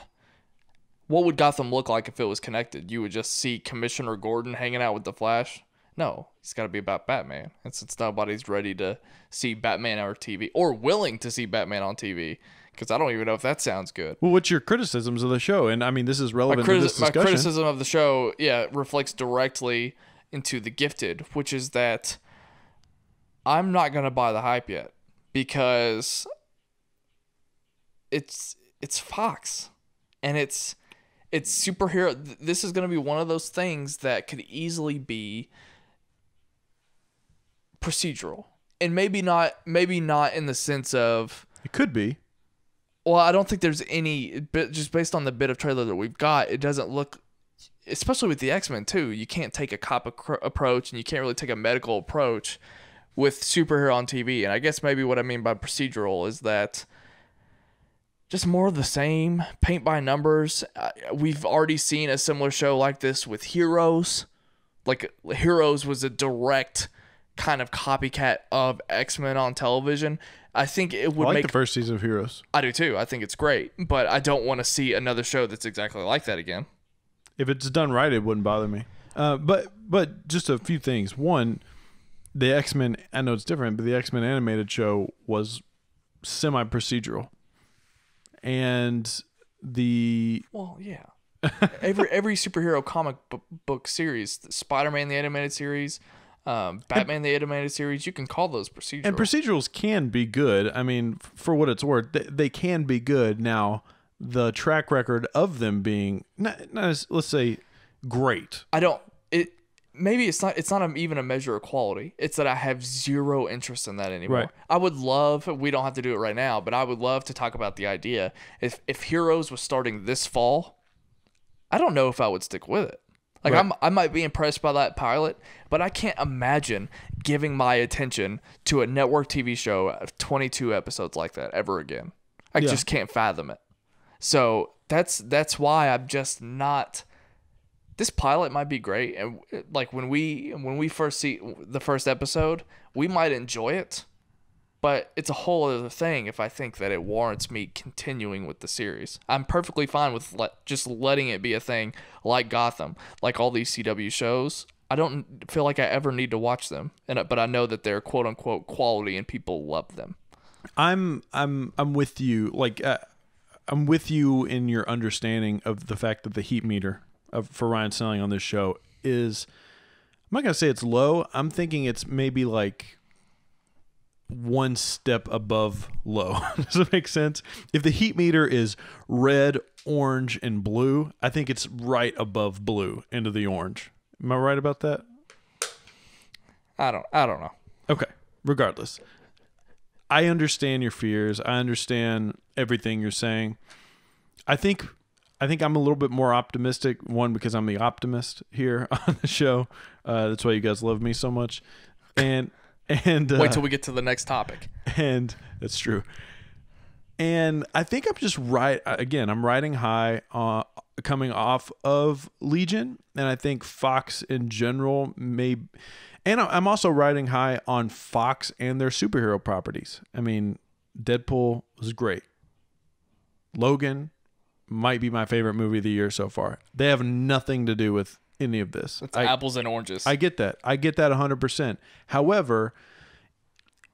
what would Gotham look like if it was connected? You would just see Commissioner Gordon hanging out with the Flash. No, it's got to be about Batman. And since nobody's ready to see Batman on TV or willing to see Batman on TV, because I don't even know if that sounds good. Well, what's your criticisms of the show? And I mean, this is relevant to this discussion. My criticism of the show, reflects directly into The Gifted, which is that I'm not going to buy the hype yet because it's Fox. and it's superhero. This is going to be one of those things that could easily be procedural, and maybe not in the sense of It could be. Well, I don't think there's any, just based on the bit of trailer that we've got, it doesn't look, especially with the X-Men too, you can't take a cop approach and you can't really take a medical approach with superhero on TV. And I guess maybe what I mean by procedural is that just more of the same, paint by numbers. We've already seen a similar show like this with Heroes. Like, Heroes was a direct kind of copycat of X-Men on television. I think it would make the first season of Heroes. I do too. I think it's great, but I don't want to see another show that's exactly like that again. If it's done right, it wouldn't bother me. But just a few things. One, the X-Men, I know it's different, but the X-Men animated show was semi-procedural. And well, yeah. every superhero comic book series, Spider-Man the animated series, Batman the animated series, you can call those procedural. And procedurals can be good. I mean, for what it's worth, they can be good. Now, the track record of them being not as, let's say, great. Maybe it's not even a measure of quality. It's that I have zero interest in that anymore. Right. I would love, we don't have to do it right now, but I would love to talk about the idea. If Heroes was starting this fall, I don't know if I would stick with it. Like, right. I might be impressed by that pilot, but I can't imagine giving my attention to a network TV show of 22 episodes like that ever again. I just can't fathom it. So that's why I'm just not. This pilot might be great, and like when we first see the first episode, we might enjoy it, but it's a whole other thing if I think that it warrants me continuing with the series. I'm perfectly fine with just letting it be a thing like Gotham, like all these CW shows. I don't feel like I ever need to watch them, but I know that they're quote unquote quality and people love them. I'm with you. Like I'm with you in your understanding of the fact that the heat meter for Ryan Snelling on this show is, I'm not gonna say it's low. I'm thinking it's maybe like one step above low. Does it make sense? If the heat meter is red, orange, and blue, I think it's right above blue into the orange. Am I right about that? I don't know. Okay. Regardless, I understand your fears. I understand everything you're saying. I think I'm a little bit more optimistic. One, because I'm the optimist here on the show. That's why you guys love me so much. And wait till we get to the next topic. And that's true. And I think I'm just I'm riding high coming off of Legion, and I think Fox in general and I'm also riding high on Fox and their superhero properties. I mean, Deadpool was great. Logan might be my favorite movie of the year so far. They have nothing to do with any of this. It's apples and oranges. I get that. 100%. However,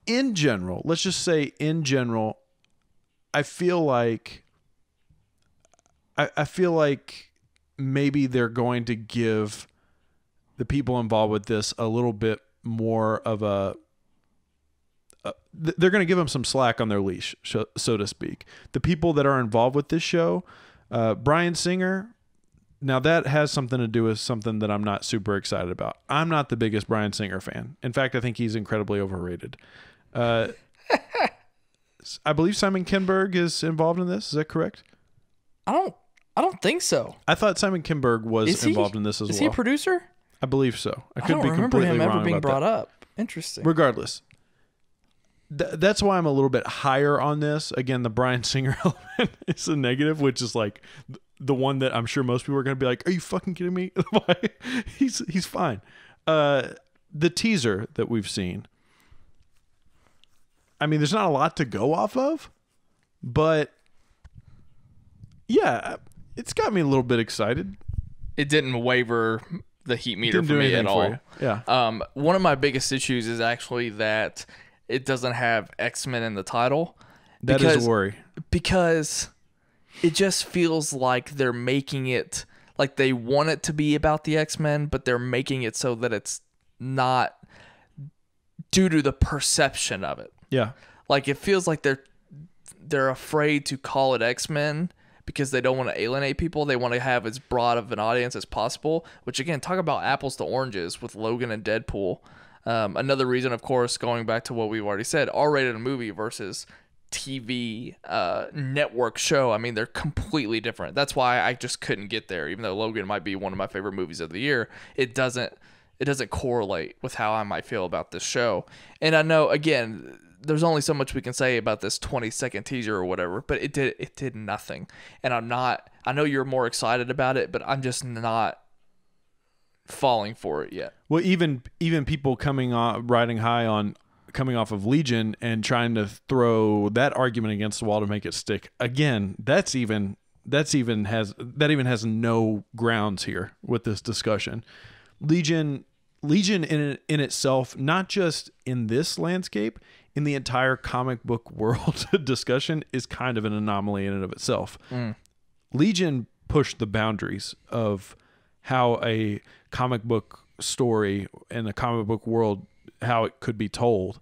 in general, let's just say in general, I feel like maybe they're going to give the people involved with this a little bit more of they're going to give them some slack on their leash, so to speak. The people that are involved with this show, Bryan Singer, now that has something to do with something that I'm not super excited about. I'm not the biggest Bryan Singer fan. In fact, I think he's incredibly overrated. I believe Simon Kinberg is involved in this. Is that correct? I don't think so. I thought Simon Kinberg was involved in this as well. Is he a producer? I believe so. I don't remember him ever being brought up. Interesting. Regardless, that's why I'm a little bit higher on this. Again, the Bryan Singer element is a negative, which is like the one that I'm sure most people are going to be like, "Are you fucking kidding me?" He's fine. The teaser that we've seen, I mean, there's not a lot to go off of, but yeah, it's got me a little bit excited. It didn't waver the heat meter for me at all. Yeah. One of my biggest issues is actually that it doesn't have X-Men in the title. That is a worry. Because it just feels like they're making it like they want it to be about the X-Men, but they're making it so that it's not due to the perception of it. Yeah. Like, it feels like they're afraid to call it X-Men because they don't want to alienate people. They want to have as broad of an audience as possible, which again, talk about apples to oranges with Logan and Deadpool. Another reason, of course, going back to what we've already said, R-rated movie versus TV network show. I mean, they're completely different. That's why I just couldn't get there. Even though Logan might be one of my favorite movies of the year, it doesn't correlate with how I might feel about this show. And I know, again, there's only so much we can say about this 20-second teaser or whatever, but it did nothing. And I know you're more excited about it, but I'm just not falling for it yet. Well, even people riding high on coming off of Legion and trying to throw that argument against the wall to make it stick. Again, that even has no grounds here with this discussion. Legion in itself, not just in this landscape, in the entire comic book world discussion, is kind of an anomaly in and of itself. Legion pushed the boundaries of how a comic book story and a comic book world, how it could be told.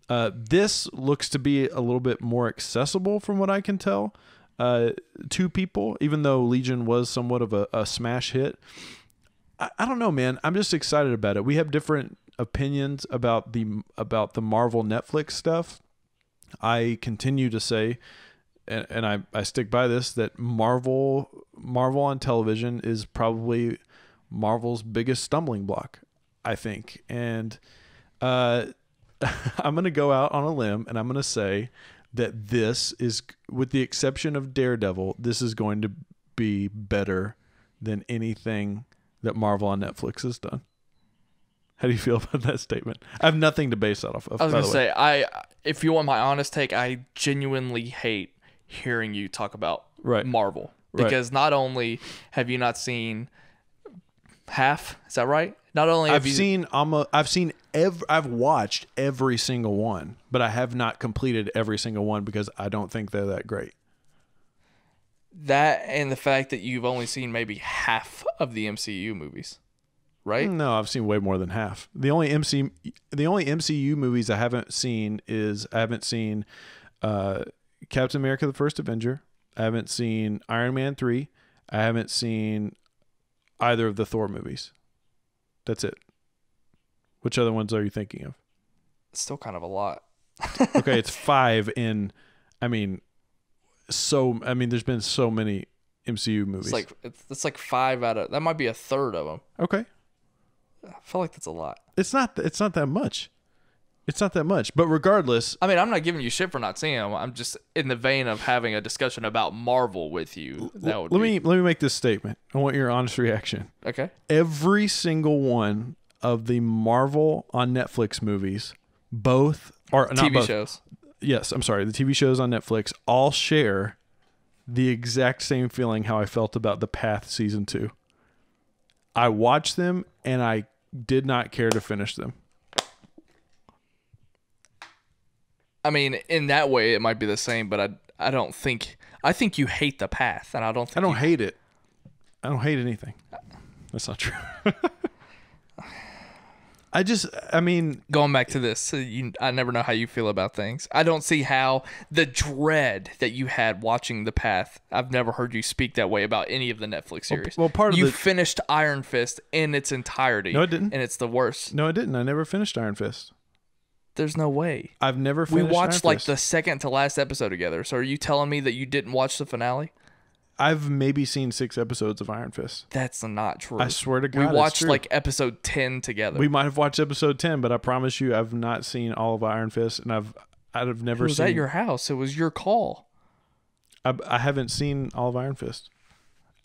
This looks to be a little bit more accessible from what I can tell to people, even though Legion was somewhat of a smash hit. I don't know, man. I'm just excited about it. We have different opinions about the Marvel Netflix stuff. I continue to say, and I stick by this, that Marvel on television is probably Marvel's biggest stumbling block, I think. And I'm going to go out on a limb and I'm going to say that this is, with the exception of Daredevil, this is going to be better than anything that Marvel on Netflix has done. How do you feel about that statement? I have nothing to base that off of. I was going to say, if you want my honest take, I genuinely hate hearing you talk about Marvel. Because not only have you not seen half, is that right? Not only have I've watched every single one, but I have not completed every single one because I don't think they're that great. That and the fact that you've only seen maybe half of the MCU movies, right? No, I've seen way more than half. The only MCU movies I haven't seen Captain America: The First Avenger. I haven't seen Iron Man 3. I haven't seen either of the Thor movies. That's it. Which other ones are you thinking of? It's still kind of a lot. Okay, it's 5 in. There's been so many MCU movies. It's like 5 out of, that might be a third of them. Okay. I feel like that's a lot. It's not that much. It's not that much. But regardless, I mean, I'm not giving you shit for not seeing them. I'm just in the vein of having a discussion about Marvel with you. Let me make this statement. I want your honest reaction. Okay. Every single one of the Marvel on Netflix movies, both are not TV both, shows. Yes, I'm sorry. The TV shows on Netflix all share the exact same feeling how I felt about The Path Season 2. I watched them and I did not care to finish them. I mean, in that way, it might be the same, but I don't think... I think you hate The Path, and I don't hate it. I don't hate anything. That's not true. Going back to this, I never know how you feel about things. I don't see how the dread that you had watching The Path, I've never heard you speak that way about any of the Netflix series. Well, you finished Iron Fist in its entirety. No, I didn't. And it's the worst. No, I didn't. I never finished Iron Fist. There's no way. I've never finished We watched Iron Fist. the second to last episode together. So are you telling me that you didn't watch the finale? I've maybe seen 6 episodes of Iron Fist. That's not true. I swear to God, we watched episode 10 together. We might have watched episode 10, but I promise you, I've not seen all of Iron Fist, and I've never seen. It was at your house. It was your call. I haven't seen all of Iron Fist.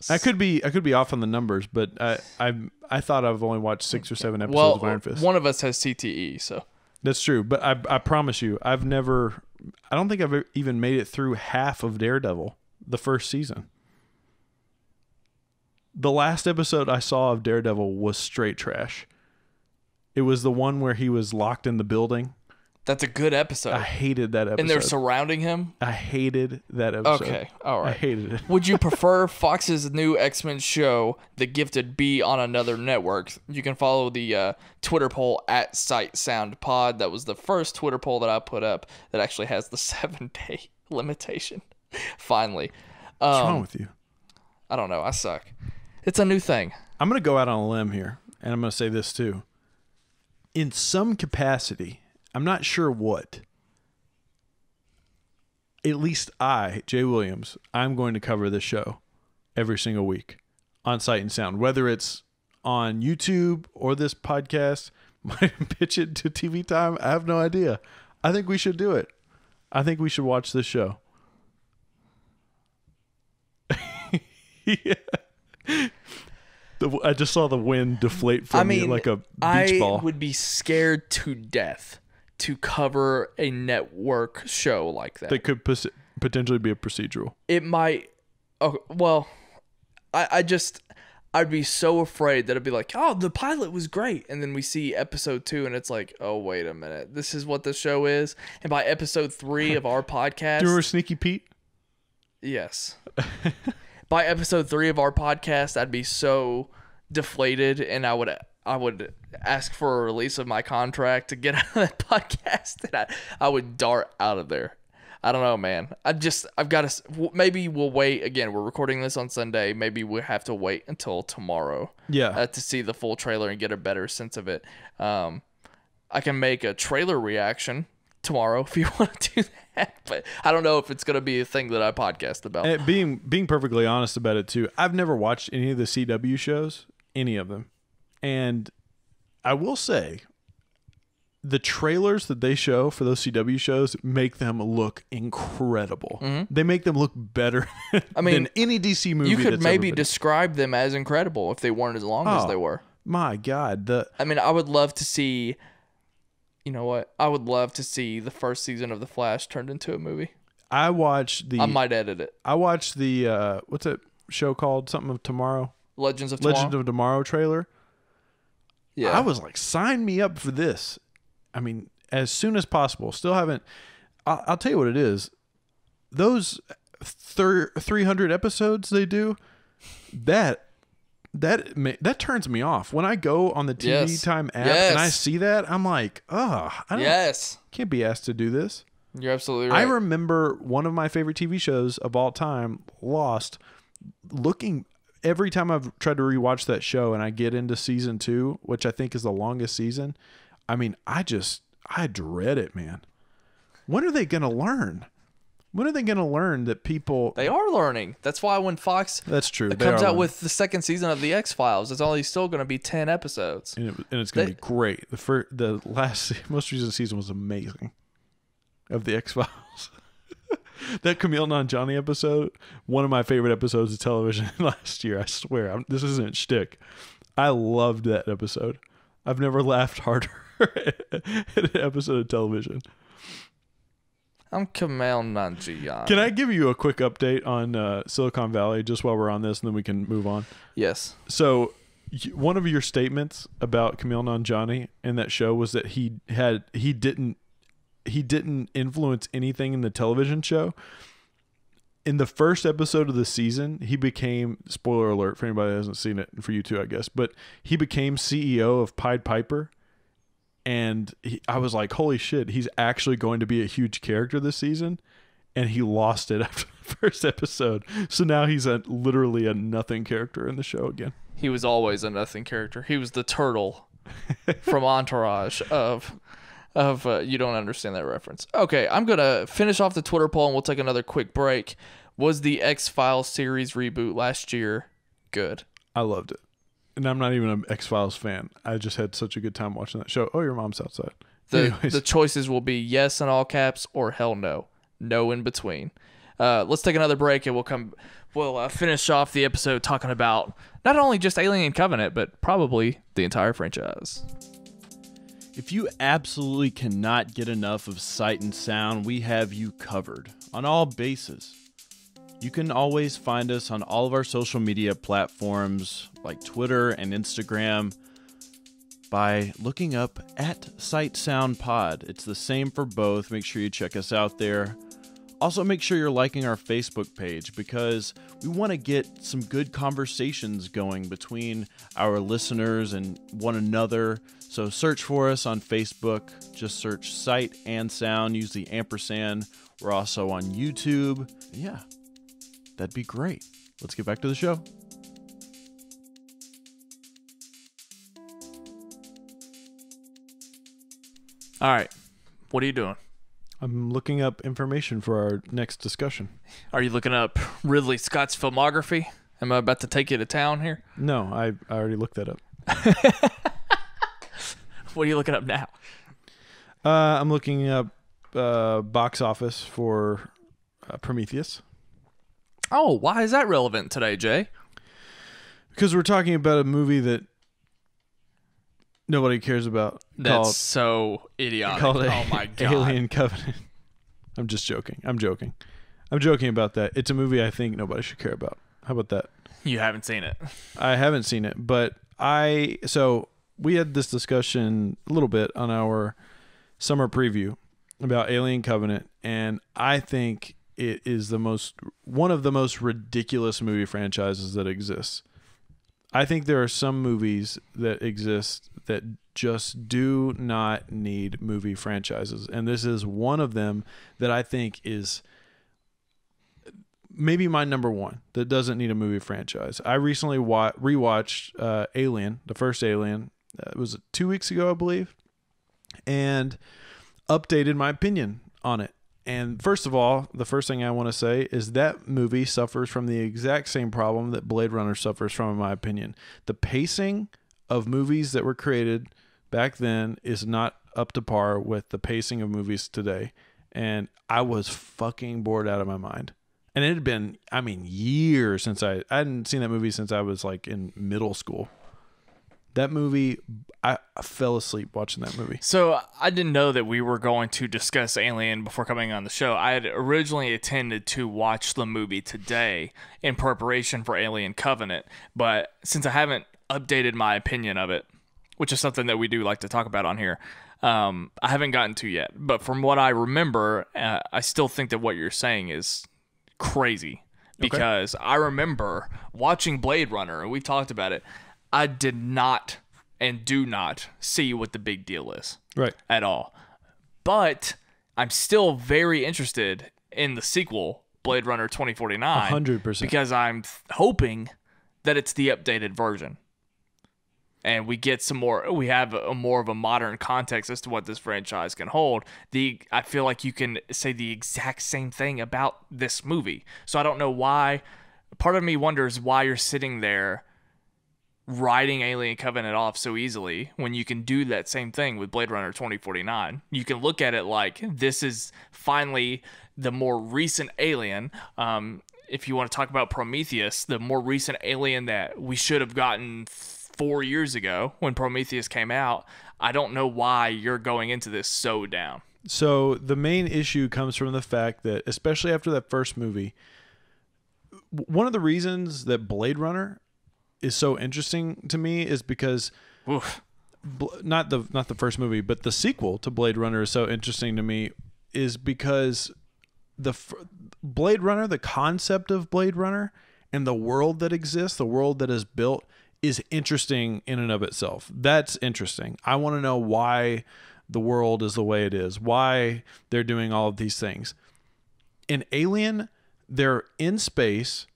I could be off on the numbers, but I thought I've only watched 6 or 7 episodes of Iron Fist. One of us has CTE, so that's true. But I promise you, I don't think I've even made it through half of Daredevil, the first season. The last episode I saw of Daredevil was straight trash. It was the one where he was locked in the building. That's a good episode. I hated that episode. And they're surrounding him? I hated that episode. Okay, all right. I hated it. Would you prefer Fox's new X-Men show, The Gifted, be on another network? You can follow the Twitter poll at SightSoundPod. That was the first Twitter poll that I put up that actually has the 7-day limitation. Finally. What's wrong with you? I don't know. I suck. It's a new thing. I'm going to go out on a limb here, and I'm going to say this too. In some capacity, I'm not sure what, at least I, Jaye Williams, I'm going to cover this show every single week on Sight and Sound, whether it's on YouTube or this podcast. Might pitch it to TV Time. I have no idea. I think we should do it. I think we should watch this show. Yeah. I just saw the wind deflate from me like a beach ball. I would be scared to death to cover a network show like that. That could potentially be a procedural. It might. Oh, well, I'd be so afraid that I'd be like, oh, the pilot was great. And then we see episode 2 and it's like, oh, wait a minute. This is what the show is. And by episode 3 of our podcast. Do you remember Sneaky Pete? Yes. By episode 3 of our podcast, I'd be so deflated and I would ask for a release of my contract to get out of that podcast and I would dart out of there. I don't know, man. I've got to, maybe we'll wait. Again, we're recording this on Sunday. Maybe we have to wait until tomorrow to see the full trailer and get a better sense of it. I can make a trailer reaction tomorrow if you want to do that, but I don't know if it's going to be a thing that I podcast about. And being perfectly honest about it too, I've never watched any of the CW shows, any of them. And I will say, the trailers that they show for those CW shows make them look incredible. Mm-hmm. They make them look better than any DC movie. You could maybe describe them as incredible if they weren't as long as they were. My God. I would love to see, you know what? I would love to see the first season of The Flash turned into a movie. I might edit it. I watched the, what's that show called? Something of Tomorrow? Legends of Tomorrow trailer. Yeah. I was like, sign me up for this. I mean, as soon as possible. Still haven't. I'll tell you what it is. Those 300 episodes they do, that turns me off. When I go on the TV Time app and I see that, I'm like, I can't be asked to do this. You're absolutely right. I remember one of my favorite TV shows of all time, Lost, looking every time I've tried to rewatch that show and I get into season 2, which I think is the longest season. I mean, I dread it, man. When are they going to learn? When are they going to learn that people... They are learning. That's why when Fox That's true. comes out with the second season of The X-Files, it's only still going to be 10 episodes. And it's going to be great. The most recent season was amazing of The X-Files. That Camille Nanjiani episode, one of my favorite episodes of television last year. I swear. This isn't shtick. I loved that episode. I've never laughed harder at an episode of television. I'm Camille Nanjiani. Can I give you a quick update on Silicon Valley just while we're on this, and then we can move on? Yes. So one of your statements about Camille Nanjiani in that show was that he didn't influence anything in the television show. In the first episode of the season, he became, spoiler alert for anybody that hasn't seen it, and for you too, I guess, but he became CEO of Pied Piper. And I was like, holy shit, he's actually going to be a huge character this season. And he lost it after the first episode. So now he's literally a nothing character in the show again. He was always a nothing character. He was the turtle from Entourage of you don't understand that reference. Okay, I'm going to finish off the Twitter poll and we'll take another quick break. Was the X-Files series reboot last year good? I loved it. And I'm not even an X-Files fan. I just had such a good time watching that show. Oh, your mom's outside. The choices will be yes in all caps or hell no. No in between. Let's take another break and we'll finish off the episode talking about not only just Alien Covenant, but probably the entire franchise. If you absolutely cannot get enough of Sight and Sound, we have you covered on all bases. You can always find us on all of our social media platforms like Twitter and Instagram by looking up at Sight Sound Pod. It's the same for both. Make sure you check us out there. Also, make sure you're liking our Facebook page because we want to get some good conversations going between our listeners and one another. So search for us on Facebook. Just search Sight and Sound. Use the ampersand. We're also on YouTube. Yeah. that'd be great. Let's get back to the show. All right. What are you doing? I'm looking up information for our next discussion. Are you looking up Ridley Scott's filmography? Am I about to take you to town here? No, I already looked that up. What are you looking up now? I'm looking up box office for Prometheus. Oh, why is that relevant today, Jay? Because we're talking about a movie that nobody cares about. That's so idiotic. Called Oh my god. Alien Covenant. I'm just joking. I'm joking about that. It's a movie I think nobody should care about. How about that? You haven't seen it. I haven't seen it, but so we had this discussion a little bit on our summer preview about Alien Covenant, and I think it is one of the most ridiculous movie franchises that exists. I think there are some movies that exist that just do not need movie franchises, and this is one of them that I think is maybe my number one that doesn't need a movie franchise. I recently rewatched Alien, the first Alien. It was 2 weeks ago, I believe, and updated my opinion on it. And first of all, the first thing I want to say is that movie suffers from the exact same problem that Blade Runner suffers from, in my opinion. The pacing of movies that were created back then is not up to par with the pacing of movies today. And I was fucking bored out of my mind. And it had been, years since I hadn't seen that movie since I was like in middle school. That movie, I fell asleep watching that movie. So I didn't know that we were going to discuss Alien before coming on the show. I had originally intended to watch the movie today in preparation for Alien Covenant, but since I haven't updated my opinion of it, which is something that we do like to talk about on here, I haven't gotten to yet. But from what I remember, I still think that what you're saying is crazy. Because I remember watching Blade Runner, and we talked about it. I did not and do not see what the big deal is. Right. At all. But I'm still very interested in the sequel, Blade Runner 2049. 100%. Because I'm hoping that it's the updated version. And we get we have a more of a modern context as to what this franchise can hold. I feel like you can say the exact same thing about this movie. So I don't know why. Part of me wonders why you're sitting there writing Alien Covenant off so easily when you can do that same thing with Blade Runner 2049. You can look at it like this is finally the more recent Alien. If you want to talk about Prometheus, the more recent Alien that we should have gotten 4 years ago when Prometheus came out. I don't know why you're going into this so down. So the main issue comes from the fact that, especially after that first movie, one of the reasons that Blade Runner is so interesting to me is because not the first movie, but the sequel to Blade Runner is so interesting to me is because Blade Runner, the concept of Blade Runner and the world that exists, the world that is built, is interesting in and of itself. That's interesting. I want to know why the world is the way it is, why they're doing all of these things. In Alien, they're in space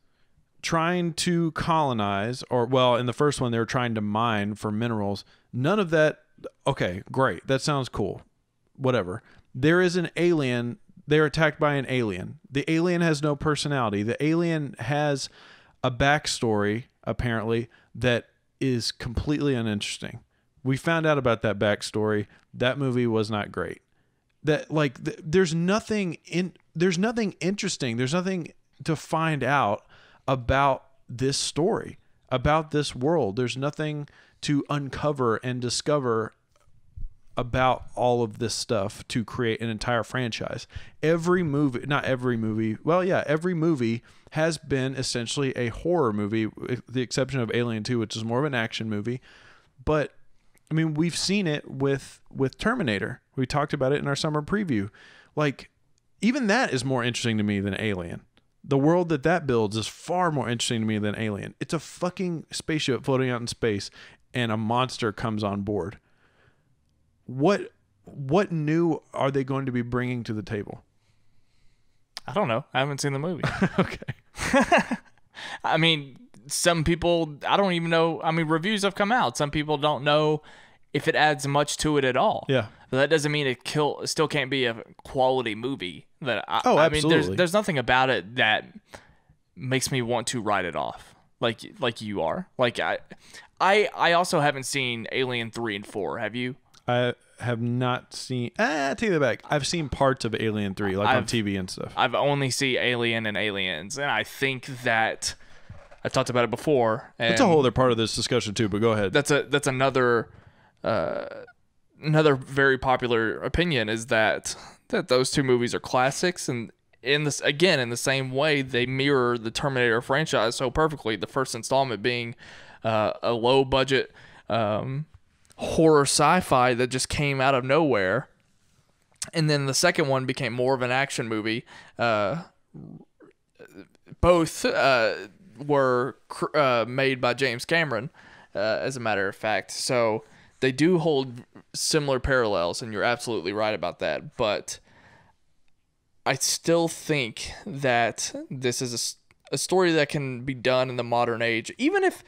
trying to colonize, in the first one, they were trying to mine for minerals. None of that. Okay, great. That sounds cool. Whatever. There is an alien. They're attacked by an alien. The alien has no personality. The alien has a backstory, apparently, that is completely uninteresting. We found out about that backstory. That movie was not great. There's nothing interesting. There's nothing to find out about this story, about this world. There's nothing to uncover and discover about all of this stuff to create an entire franchise. Every movie has been essentially a horror movie, with the exception of Alien 2, which is more of an action movie. But we've seen it with Terminator. We talked about it in our summer preview. Even that is more interesting to me than Alien. The world that builds is far more interesting to me than Alien. It's a fucking spaceship floating out in space, and a monster comes on board. What new are they going to be bringing to the table? I don't know. I haven't seen the movie. Okay. I mean, some people, I don't even know. I mean, reviews have come out. Some people don't know if it adds much to it at all. Yeah. But that doesn't mean it still can't be a quality movie. Absolutely. I mean, there's nothing about it that makes me want to write it off like you are. Like I also haven't seen Alien 3 and 4. Have you? I have not seen. Take that back. I've seen parts of Alien 3, like on TV and stuff. I've only seen Alien and Aliens, and I think that I've talked about it before. And it's a whole other part of this discussion too. But go ahead. That's another very popular opinion is that those two movies are classics, and in the same way they mirror the Terminator franchise so perfectly. The first installment being a low budget horror sci-fi that just came out of nowhere, and then the second one became more of an action movie. Both were made by James Cameron, as a matter of fact. So they do hold similar parallels, and you're absolutely right about that. But I still think that this is a story that can be done in the modern age. Even if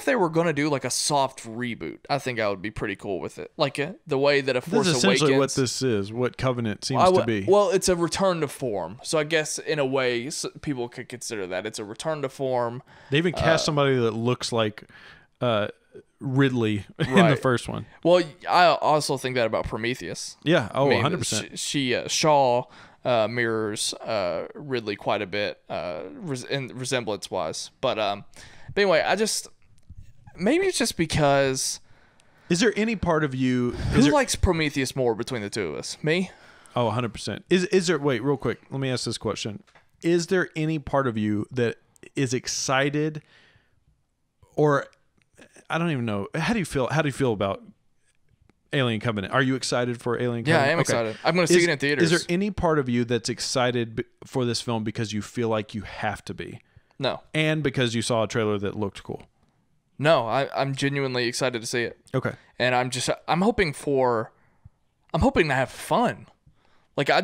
they were going to do like a soft reboot, I think I would be pretty cool with it. Like the way that a Force Awakens... This is essentially what this is, what Covenant seems to be. Well, it's a return to form. So I guess in a way, people could consider that. It's a return to form. They even cast somebody that looks like Ridley in the first one. Well, I also think that about Prometheus. Yeah, 100%. Shaw mirrors Ridley quite a bit in resemblance-wise. But anyway, maybe it's just because... Is there any part of you... Who likes Prometheus more between the two of us? Me? Oh, 100%. Is there... Wait, real quick. Let me ask this question. Is there any part of you that is excited or... I don't even know. How do you feel about Alien Covenant? Are you excited for Alien Covenant? Yeah, I am excited. I'm going to see it in theaters. Is there any part of you that's excited for this film because you feel like you have to be? No. And because you saw a trailer that looked cool? No, I'm genuinely excited to see it. Okay. And I'm hoping to have fun. Like I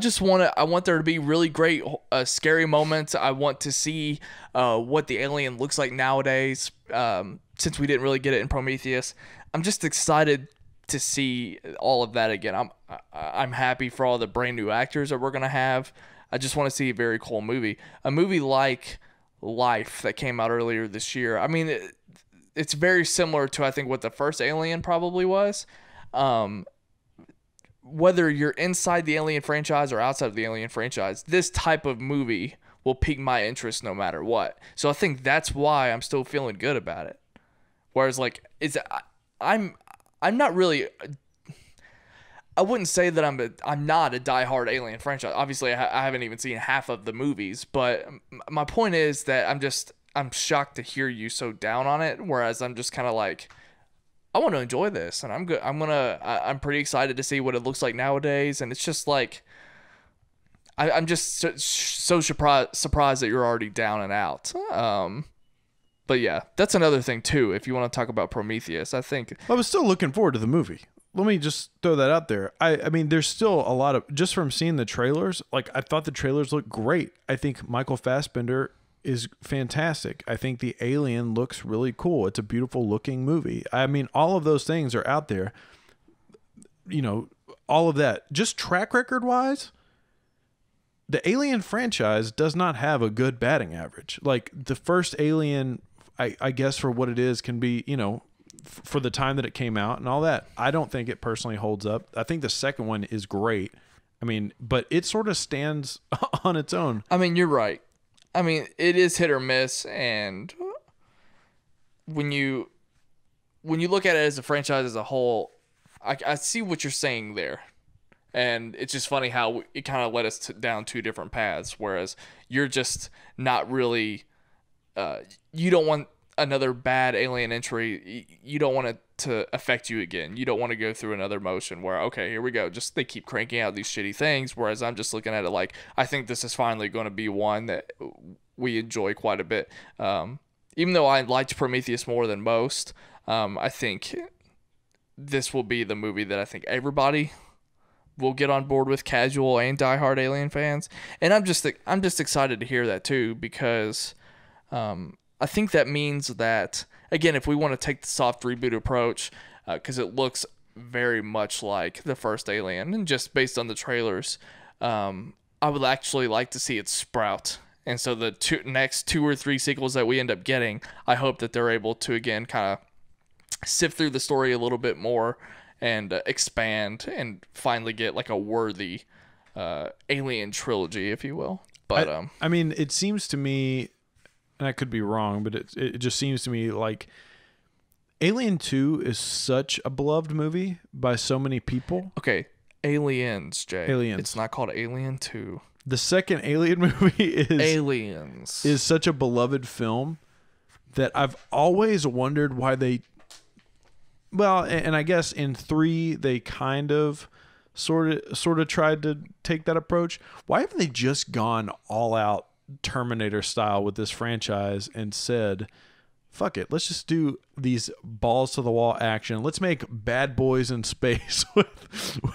want there to be really great scary moments. I want to see what the alien looks like nowadays. Since we didn't really get it in Prometheus, I'm just excited to see all of that again. I'm happy for all the brand new actors that we're gonna have. I just want to see a very cool movie. A movie like Life that came out earlier this year. I mean, it's very similar to I think what the first Alien probably was. Whether you're inside the Alien franchise or outside of the Alien franchise, this type of movie will pique my interest no matter what. So I think that's why I'm still feeling good about it. Whereas, like, I'm not really. I wouldn't say that I'm not a diehard Alien franchise. Obviously, I haven't even seen half of the movies. But my point is that I'm shocked to hear you so down on it. Whereas I'm just kind of like, I want to enjoy this, and I'm good. I'm pretty excited to see what it looks like nowadays. And it's just like, I'm just so surprised that you're already down and out. But yeah, that's another thing too. If you want to talk about Prometheus, I think I was still looking forward to the movie. Let me just throw that out there. I mean, there's still a lot of, just from seeing the trailers, like I thought the trailers looked great. I think Michael Fassbender is fantastic. I think the alien looks really cool. It's a beautiful looking movie. I mean, all of those things are out there. You know, all of that. Just track record wise, the Alien franchise does not have a good batting average. Like the first Alien, I guess for what it is, can be, you know, for the time that it came out and all that. I don't think it personally holds up. I think the second one is great. I mean, but it sort of stands on its own. I mean, you're right. I mean, it is hit or miss, and when you look at it as a franchise as a whole, I see what you're saying there. And it's just funny how it kind of led us down two different paths, whereas you're just not really you don't want another bad Alien entry. You don't want it to affect you again. You don't want to go through another motion where, okay, here we go. Just they keep cranking out these shitty things, whereas I'm just looking at it like, I think this is finally going to be one that we enjoy quite a bit. Even though I liked Prometheus more than most, I think this will be the movie that I think everybody will get on board with, casual and diehard Alien fans. And I'm just excited to hear that too, because I think that means that, again, if we want to take the soft reboot approach, because it looks very much like the first Alien, and just based on the trailers, I would actually like to see it sprout. And so the next 2 or 3 sequels that we end up getting, I hope that they're able to, again, kind of sift through the story a little bit more and expand and finally get like a worthy Alien trilogy, if you will. But I mean, it seems to me, and I could be wrong, but it just seems to me like Alien 2 is such a beloved movie by so many people. okay, Aliens, Jay. Aliens. It's not called Alien 2. The second Alien movie Aliens is such a beloved film that I've always wondered why they. Well, and I guess in 3 they kind of sort of tried to take that approach. Why haven't they just gone all out Terminator style with this franchise and said, fuck it, let's just do these balls to the wall action. Let's make Bad Boys in space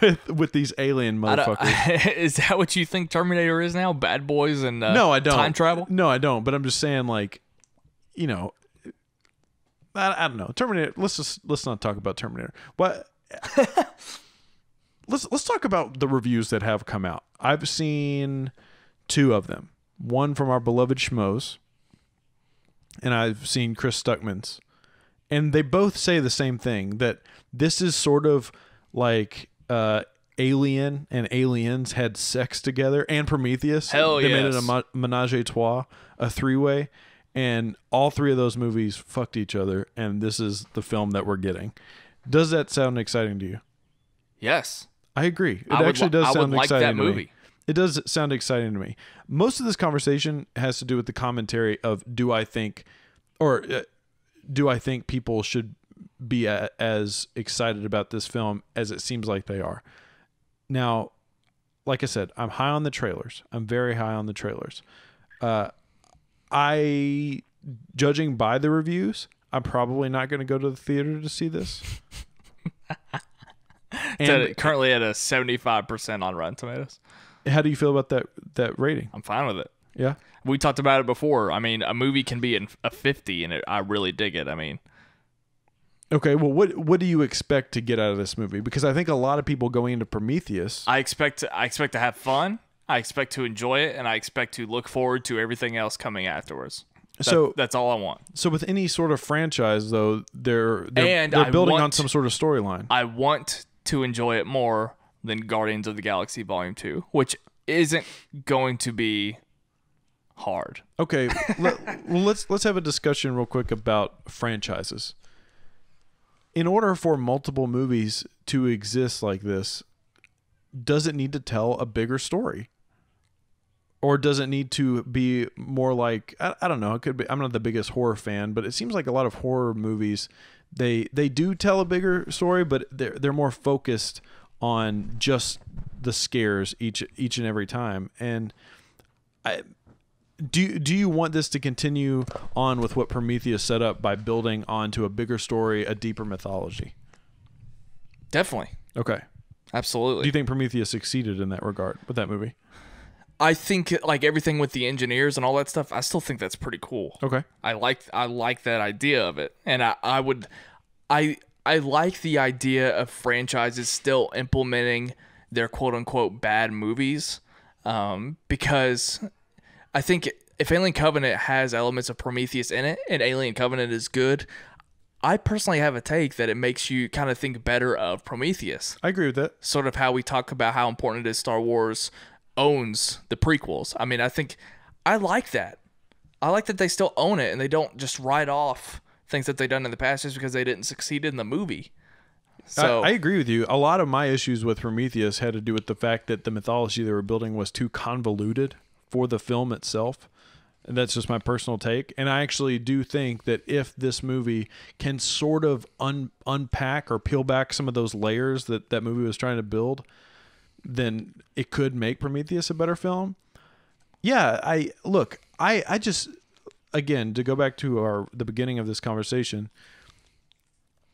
with these alien motherfuckers. Is that what you think Terminator is now? Bad Boys and no, I don't. Time travel? No, I don't. But I'm just saying, like, you know, I don't know. Terminator. Let's not talk about Terminator. What? let's talk about the reviews that have come out. I've seen 2 of them. One from our beloved Schmoes, and I've seen Chris Stuckman's, and they both say the same thing, that this is sort of like Alien and Aliens had sex together, and Prometheus. Hell they yes. made it a menage a trois, a 3-way, and all 3 of those movies fucked each other, and this is the film that we're getting. Does that sound exciting to you? Yes. I agree. It actually does sound like exciting that to me. movie. It does sound exciting to me. Most of this conversation has to do with the commentary of do I think people should be as excited about this film as it seems like they are. Now, like I said, I'm high on the trailers. I'm very high on the trailers. Judging by the reviews, I'm probably not going to go to the theater to see this. And currently at a 75% on Rotten Tomatoes. How do you feel about that rating? I'm fine with it. Yeah. We talked about it before. I mean, a movie can be a 50, and I really dig it. I mean, okay. Well, what do you expect to get out of this movie? Because I think a lot of people going into Prometheus, I expect to have fun. I expect to enjoy it, and I expect to look forward to everything else coming afterwards. That's all I want. So with any sort of franchise, though, they're I building on want- some sort of storyline. I want to enjoy it more than Guardians of the Galaxy Volume 2, which isn't going to be hard. Okay, let's have a discussion real quick about franchises. In order for multiple movies to exist like this, does it need to tell a bigger story? Or does it need to be more like, I don't know, it could be, I'm not the biggest horror fan, but it seems like a lot of horror movies, they do tell a bigger story, but they're more focused on just the scares each and every time. And do you want this to continue on with what Prometheus set up by building onto a bigger story, a deeper mythology? Definitely. Okay. Absolutely. Do you think Prometheus succeeded in that regard with that movie? I think like everything with the engineers and all that stuff, I still think that's pretty cool. Okay. I like that idea of it. And I like the idea of franchises still implementing their quote unquote bad movies. Because I think if Alien Covenant has elements of Prometheus in it and Alien Covenant is good, I personally have a take that it makes you kind of think better of Prometheus. I agree with that. Sort of how we talk about how important it is Star Wars owns the prequels. I mean, I like that. I like that they still own it and they don't just write off things that they've done in the past just because they didn't succeed in the movie. So I agree with you. A lot of my issues with Prometheus had to do with the fact that the mythology they were building was too convoluted for the film itself. And that's just my personal take. And I actually do think that if this movie can sort of unpack or peel back some of those layers that movie was trying to build, then it could make Prometheus a better film. Yeah, I just, again, to go back to the beginning of this conversation,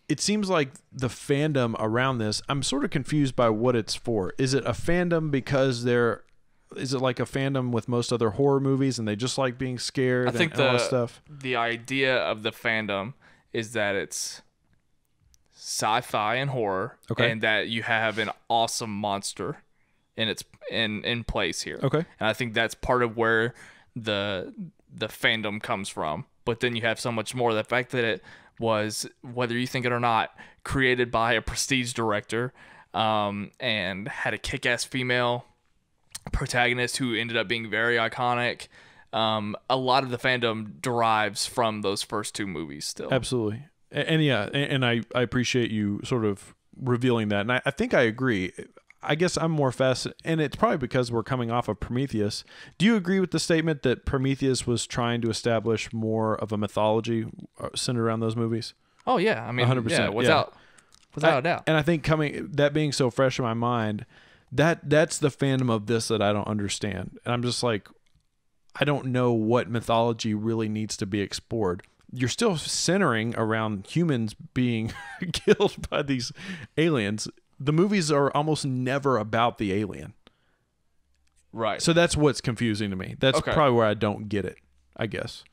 it seems like the fandom around this, I'm sort of confused by what it's for. Is it a fandom because they're is it like a fandom with most other horror movies, and they just like being scared? I think and all that stuff. the idea of the fandom is that it's sci-fi and horror, Okay. and that you have an awesome monster in place here. Okay. And I think that's part of where the fandom comes from. But then you have so much more. The fact that it was, whether you think it or not, created by a prestige director, and had a kick-ass female protagonist who ended up being very iconic. A lot of the fandom derives from those first two movies still. Absolutely. And yeah, and I appreciate you sort of revealing that. And I think I agree. I guess I'm more fascinated, and it's probably because we're coming off of Prometheus. Do you agree with the statement that Prometheus was trying to establish more of a mythology centered around those movies? Oh yeah, I mean, 100%, yeah, without a doubt. And I think that being so fresh in my mind, that's the fandom of this that I don't understand. And I'm just like, I don't know what mythology really needs to be explored. You're still centering around humans being killed by these aliens. The movies are almost never about the alien. Right. So that's what's confusing to me. That's Okay. probably where I don't get it, I guess.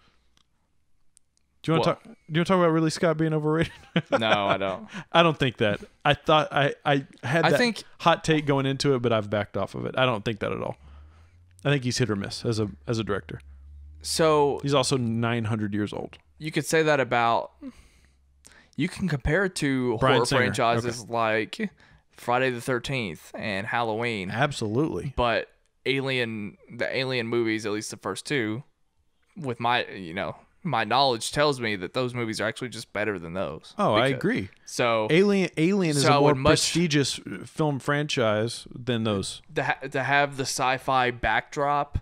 Do you want to talk about Ridley Scott being overrated? No, I don't. I don't think that. I thought I had that think- hot take going into it, but I've backed off of it. I don't think that at all. I think he's hit or miss as a director. So He's also 900 years old. you could say that about. You can compare it to Bryan horror Singer. franchises like Friday the 13th and Halloween, Absolutely. but the Alien movies, at least the first two, with my knowledge tells me that those movies are actually just better than those. Oh, I agree. So Alien is So I a more would much- prestigious film franchise than those. to have the sci-fi backdrop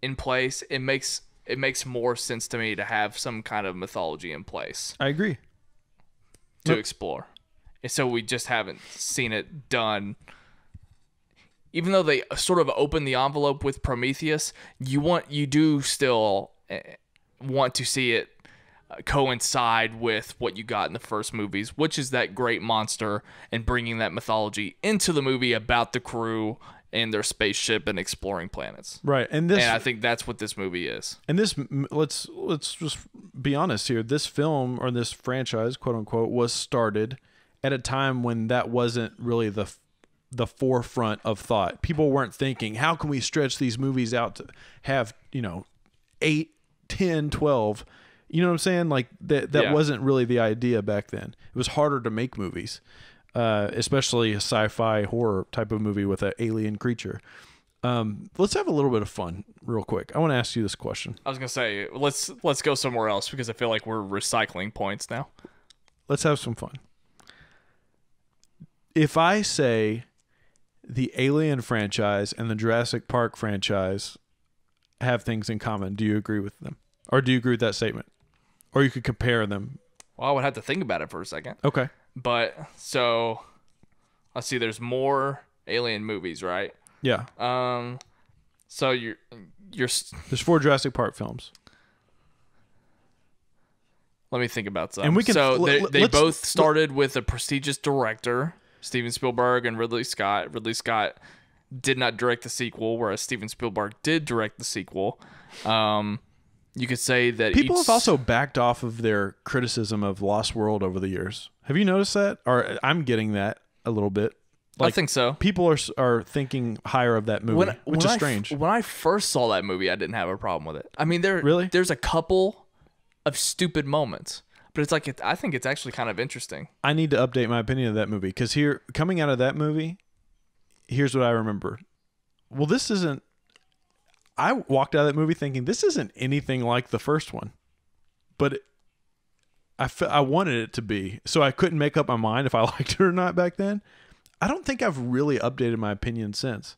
in place, it makes more sense to me to have some kind of mythology in place I agree. to Yep. explore. And so we just haven't seen it done. Even though they sort of opened the envelope with Prometheus, you do still want to see it coincide with what you got in the first movies, which is that great monster, and bringing that mythology into the movie about the crew and their spaceship and exploring planets. Right. And I think that's what this movie is. And this, let's just be honest here. This film, or this franchise, quote unquote, was started at a time when that wasn't really the forefront of thought. People weren't thinking, how can we stretch these movies out to have 8, 10, 12? You know what I'm saying? Like that Yeah. wasn't really the idea back then. It was harder to make movies, especially a sci-fi horror type of movie with an alien creature. Let's have a little bit of fun real quick. I want to ask you this question. I was gonna say let's go somewhere else because I feel like we're recycling points now. Let's have some fun. If I say the Alien franchise and the Jurassic Park franchise have things in common, do you agree with them? Or do you agree with that statement? Or you could compare them. Well, I would have to think about it for a second. Okay. But so let's see. There's more Alien movies, right? Yeah. So you're There's 4 Jurassic Park films. let me think about some. And we can- So let's- they both started with a prestigious director, Steven Spielberg and Ridley Scott. Ridley Scott did not direct the sequel, whereas Steven Spielberg did direct the sequel. You could say that People have also backed off of their criticism of Lost World over the years. Have you noticed that? Or I'm getting that a little bit. I think so. People are thinking higher of that movie, which is strange. When I first saw that movie, I didn't have a problem with it. I mean, there's a couple of stupid moments, but it's like I think it's actually kind of interesting. I need to update my opinion of that movie because coming out of that movie, here's what I remember. Well, this isn't. I walked out of that movie thinking this isn't anything like the first one, but I wanted it to be, so I couldn't make up my mind if I liked it or not back then. I don't think I've really updated my opinion since.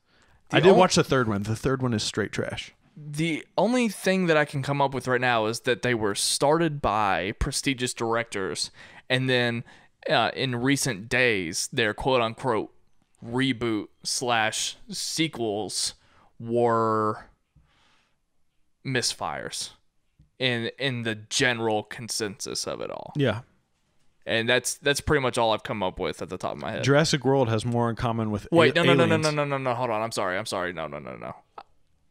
I did watch the third one. The third one is straight trash. The only thing that I can come up with right now is that they were started by prestigious directors, and then in recent days, their quote unquote reboot / sequels were misfires in the general consensus of it all. Yeah. And that's pretty much all I've come up with at the top of my head. Jurassic World has more in common with Wait, no, aliens. no. Hold on. I'm sorry. No.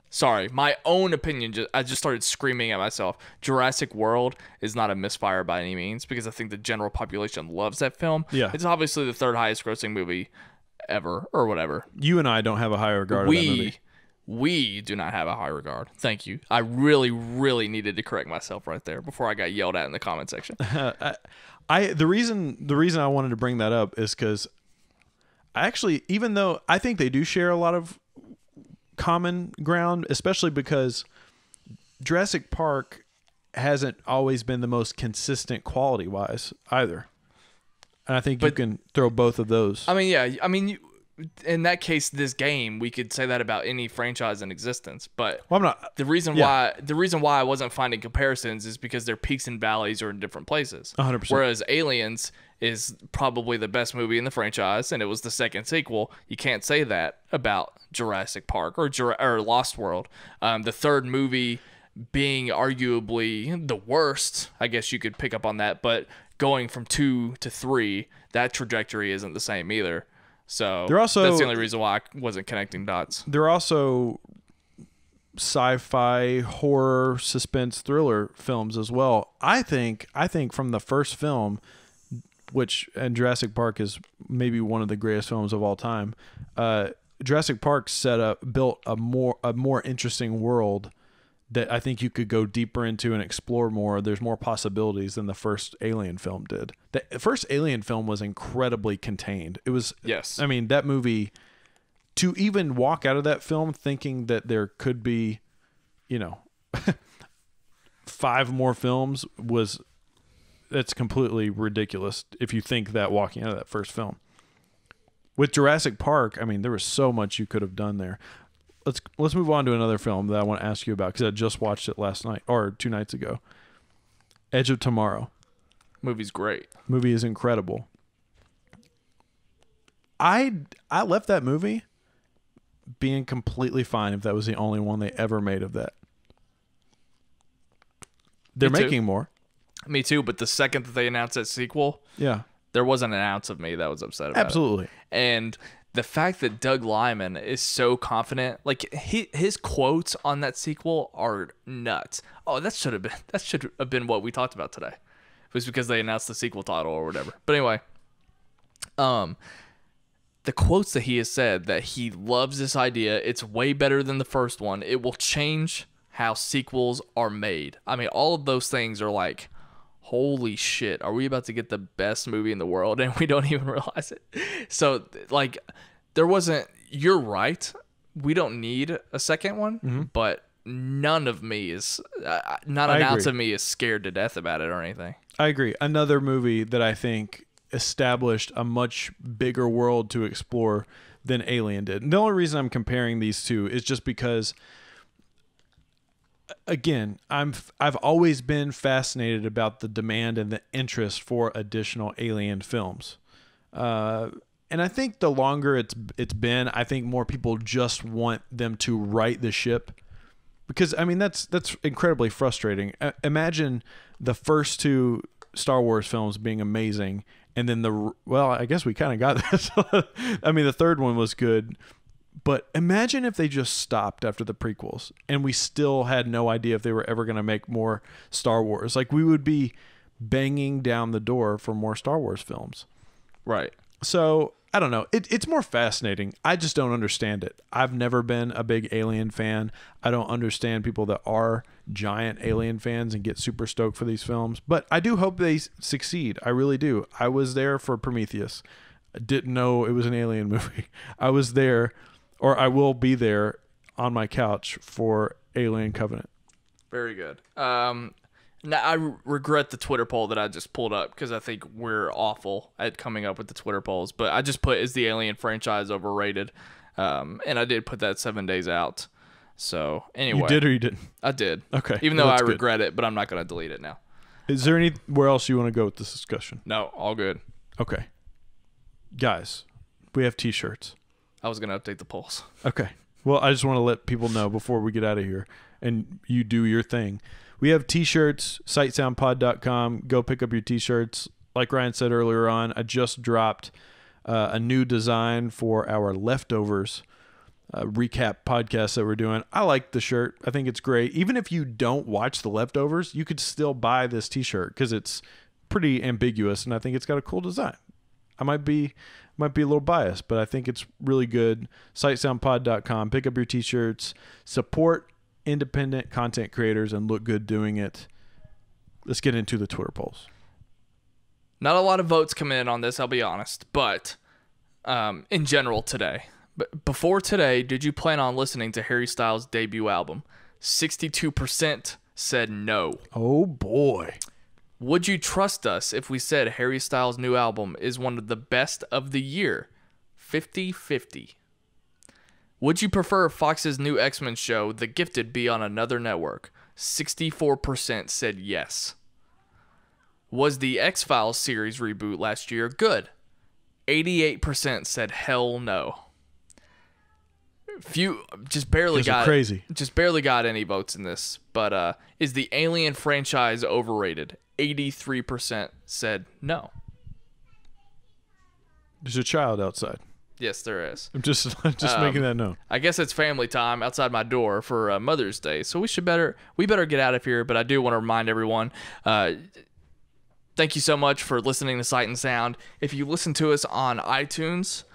Sorry. My own opinion, I just started screaming at myself. Jurassic World is not a misfire by any means because I think the general population loves that film. Yeah. It's obviously the third highest grossing movie ever or whatever. You and I don't have a high regard of that movie. We do not have a high regard. Thank you. I really, really needed to correct myself right there before I got yelled at in the comment section. The reason I wanted to bring that up is because I actually, even though I think they do share a lot of common ground, especially because Jurassic Park hasn't always been the most consistent quality wise either. And I think you can throw both of those. I mean, yeah. I mean, in that case, this game, we could say that about any franchise in existence. But Well, I'm not. the reason why I wasn't finding comparisons is because their peaks and valleys are in different places. 100%. Whereas Aliens is probably the best movie in the franchise, and it was the second sequel. You can't say that about Jurassic Park or Lost World. The third movie being arguably the worst, I guess you could pick up on that. But going from 2 to 3, that trajectory isn't the same either. So that's the only reason why I wasn't connecting dots. They're also sci-fi, horror, suspense, thriller films as well. I think from the first film, and Jurassic Park is maybe one of the greatest films of all time. Jurassic Park built a more interesting world that I think you could go deeper into and explore more. There's more possibilities than the first Alien film did. The first Alien film was incredibly contained. It was, yes. I mean, that movie, to even walk out of that film thinking that there could be, 5 more films that's completely ridiculous if you think that walking out of that first film. With Jurassic Park, I mean, there was so much you could have done there. Let's move on to another film that I want to ask you about because I just watched it last night or 2 nights ago. Edge of Tomorrow. Movie's great. Movie is incredible. I left that movie being completely fine if that was the only one they ever made of that. They're making more. Me too, but the second that they announced that sequel, yeah, there wasn't an ounce of me that was upset about it. Absolutely. And the fact that Doug Liman is so confident, like his quotes on that sequel are nuts. Oh, that should have been what we talked about today. It was because they announced the sequel title or whatever. But anyway, the quotes that he has said that he loves this idea. It's way better than the first one. It will change how sequels are made. I mean, all of those things are like, holy shit, are we about to get the best movie in the world and we don't even realize it? So, like, you're right. We don't need a second one, but none of me is, not an ounce of me is scared to death about it or anything. I agree. Another movie that I think established a much bigger world to explore than Alien did. And the only reason I'm comparing these two is just because, again, I've always been fascinated about the demand and the interest for additional Alien films, and I think the longer it's been, I think more people just want them to right the ship, because I mean that's incredibly frustrating. Imagine the first 2 Star Wars films being amazing, and then I guess we kind of got this. I mean, the third one was good. But imagine if they just stopped after the prequels and we still had no idea if they were ever going to make more Star Wars. Like, we would be banging down the door for more Star Wars films. Right. So, I don't know. It's more fascinating. I just don't understand it. I've never been a big Alien fan. I don't understand people that are giant Alien fans and get super stoked for these films. But I do hope they succeed. I really do. I was there for Prometheus. I didn't know it was an Alien movie. I was there, or I will be there on my couch for Alien Covenant. Very good. Now, I regret the Twitter poll that I just pulled up because I think we're awful at coming up with the Twitter polls. But I just put, is the Alien franchise overrated? And I did put that 7 days out. So, anyway. You did or you didn't? I did. Okay. Even though I regret it, but I'm not going to delete it now. Is there anywhere else you want to go with this discussion? No, all good. Okay. Guys, we have T-shirts. I was going to update the polls. Okay. Well, I just want to let people know before we get out of here and you do your thing. We have T-shirts, sightsoundpod.com. Go pick up your T-shirts. like Ryan said earlier on, I just dropped a new design for our Leftovers recap podcast that we're doing. I like the shirt. I think it's great. Even if you don't watch The Leftovers, you could still buy this t-shirt because it's pretty ambiguous, and I think it's got a cool design. I might be a little biased, but I think it's really good. Sightsoundpod.com. Pick up your t-shirts. Support independent content creators and look good doing it. Let's get into the Twitter polls. Not a lot of votes come in on this, I'll be honest, but in general today. But before today, did you plan on listening to Harry Styles' debut album? 62% said no. Oh, boy. Would you trust us if we said Harry Styles' new album is one of the best of the year? 50-50. Would you prefer Fox's new X-Men show, The Gifted, be on another network? 64% said yes. Was the X-Files series reboot last year good? 88% said hell no. Few just barely got any votes in this, but is the Alien franchise overrated? 83% said no. There's a child outside. Yes, there is. I'm just making that known. I guess it's family time outside my door for Mother's Day, so we better get out of here. But I do want to remind everyone. Thank you so much for listening to Sight and Sound. If you listen to us on iTunes,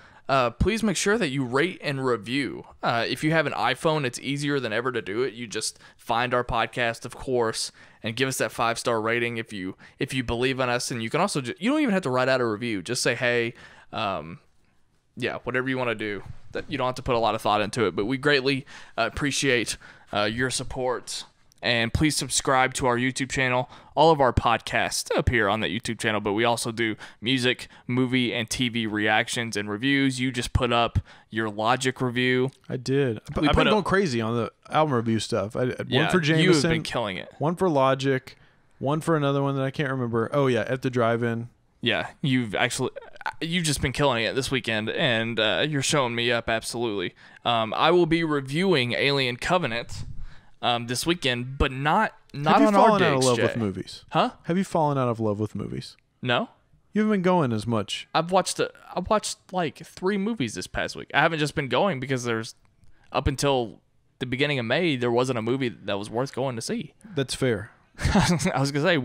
please make sure that you rate and review. If you have an iPhone, it's easier than ever to do it. You just find our podcast, of course, and give us that 5-star rating if you believe in us. And you can also you don't even have to write out a review. Just say, hey, whatever you want to do. That you don't have to put a lot of thought into it, but we greatly appreciate your support. And please subscribe to our YouTube channel. All of our podcasts appear on that YouTube channel, but we also do music, movie, and TV reactions and reviews. You just put up your Logic review. I did. I've been going crazy on the album review stuff. I had one for Jameson. You have been killing it. One for Logic. One for another one that I can't remember. Oh, yeah, at the drive-in. Yeah, you've just been killing it this weekend, and you're showing me up, absolutely. I will be reviewing Alien Covenant this weekend, but not on our dates. Have you fallen out of love with movies? Huh? Have you fallen out of love with movies? No. You haven't been going as much. I've watched like 3 movies this past week. I haven't just been going because up until the beginning of May, there wasn't a movie that was worth going to see. That's fair. I was gonna say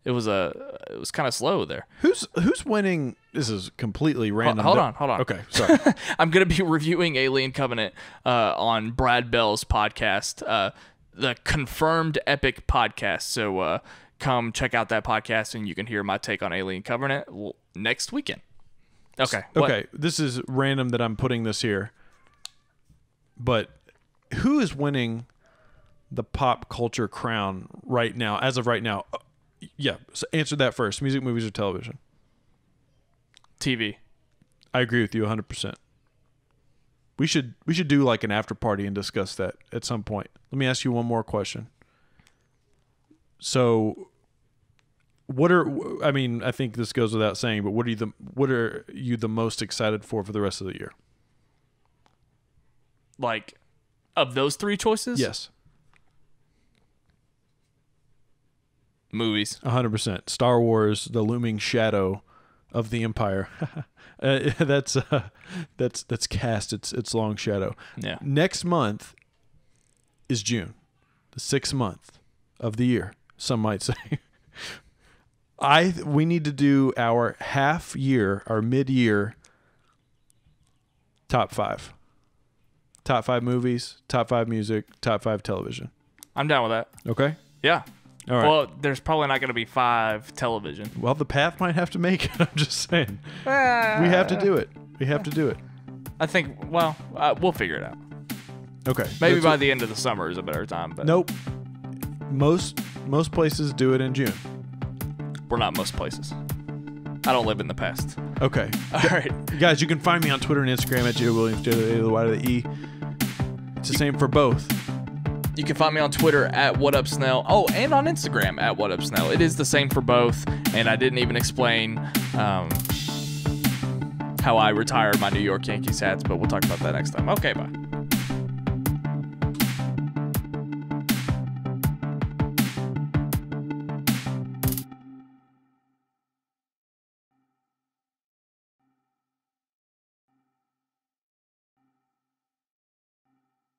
it was kind of slow there. Who's winning? This is completely random. Hold on. Okay, sorry. I'm going to be reviewing Alien Covenant on Brad Bell's podcast, the Confirmed Epic podcast. So come check out that podcast, and you can hear my take on Alien Covenant next weekend. Okay. Okay. This is random that I'm putting this here, but who is winning the pop culture crown right now? As of right now. Yeah, so answer that first. Music, movies, or television? TV. I agree with you 100%. We should do like an after party and discuss that at some point. Let me ask you one more question. So, I think this goes without saying, but what are you the most excited for the rest of the year? Like, of those 3 choices? Yes. Movies. 100%. Star Wars, the looming shadow of the Empire. That's cast its long shadow. Yeah. Next month is June, the 6th month of the year, some might say. We need to do our half year, our mid-year top 5. Top 5 movies, top 5 music, top 5 television. I'm down with that. Okay? Yeah. All right. Well, there's probably not going to be 5 television. Well, the path might have to make it. I'm just saying. We have to do it. I think, we'll figure it out. Okay. Maybe by the end of the summer is a better time. But nope. Most places do it in June. We're not most places. I don't live in the past. Okay. All right. Guys, you can find me on Twitter and Instagram at Jaye Williams, J-A-Y-E. It's the same for both. You can find me on Twitter at WhatUpSnell. Oh, and on Instagram at WhatUpSnell. It is the same for both, and I didn't even explain how I retired my New York Yankees hats, but we'll talk about that next time. Okay, bye.